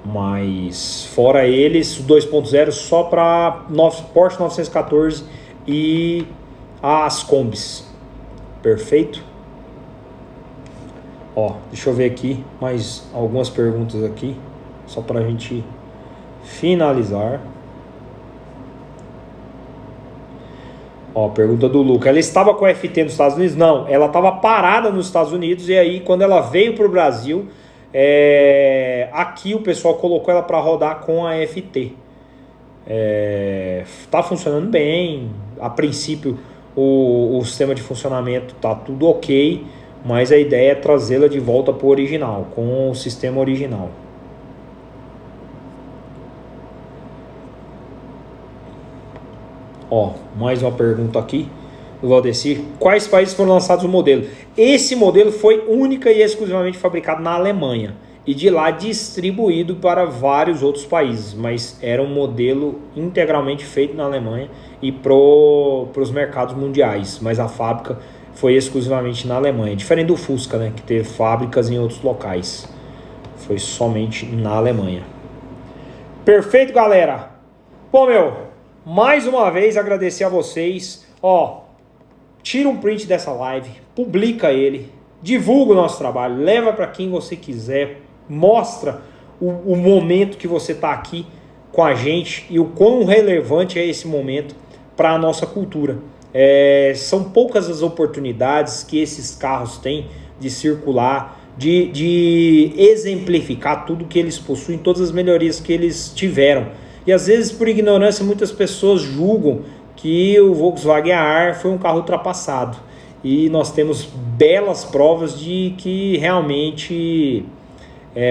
Mas fora eles, o 2.0 só para Porsche 914 e as Kombis. Perfeito? Deixa eu ver aqui mais algumas perguntas aqui, só para a gente finalizar. Pergunta do Luca. Ela estava com a FT nos Estados Unidos? Não, ela estava parada nos Estados Unidos, e aí quando ela veio para o Brasil, aqui o pessoal colocou ela para rodar com a FT. Tá funcionando bem. A princípio o sistema de funcionamento tá tudo ok, mas a ideia é trazê-la de volta para o original, com o sistema original. Mais uma pergunta aqui do Valdecir. Quais países foram lançados o modelo? Esse modelo foi única e exclusivamente fabricado na Alemanha e de lá distribuído para vários outros países, mas era um modelo integralmente feito na Alemanha e para os mercados mundiais, mas a fábrica foi exclusivamente na Alemanha, diferente do Fusca, né, que teve fábricas em outros locais. Foi somente na Alemanha. Perfeito, galera. Bom, mais uma vez agradecer a vocês. Tira um print dessa live, publica ele, divulga o nosso trabalho, leva para quem você quiser, mostra o momento que você está aqui com a gente e o quão relevante é esse momento para a nossa cultura. São poucas as oportunidades que esses carros têm de circular, de exemplificar tudo que eles possuem, todas as melhorias que eles tiveram. E às vezes, por ignorância, muitas pessoas julgam que o Volkswagen AR foi um carro ultrapassado. E nós temos belas provas de que realmente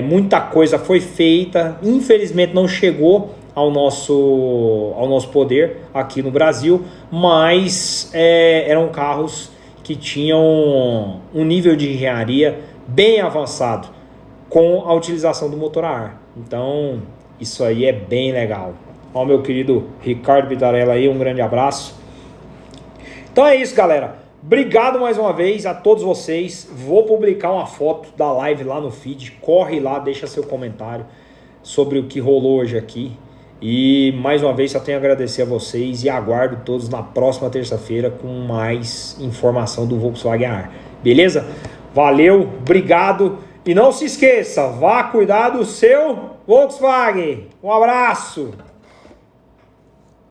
muita coisa foi feita. Infelizmente não chegou ao nosso poder aqui no Brasil, mas eram carros que tinham um nível de engenharia bem avançado com a utilização do motor a ar. Então isso aí é bem legal. Meu querido Ricardo Vitarella aí, um grande abraço. Então é isso, galera. Obrigado mais uma vez a todos vocês. Vou publicar uma foto da live lá no feed. Corre lá, deixa seu comentário sobre o que rolou hoje aqui. E mais uma vez só tenho a agradecer a vocês e aguardo todos na próxima terça-feira com mais informação do Volkswagen AR. Beleza? Valeu, obrigado. E não se esqueça, vá cuidar do seu Volkswagen. Um abraço!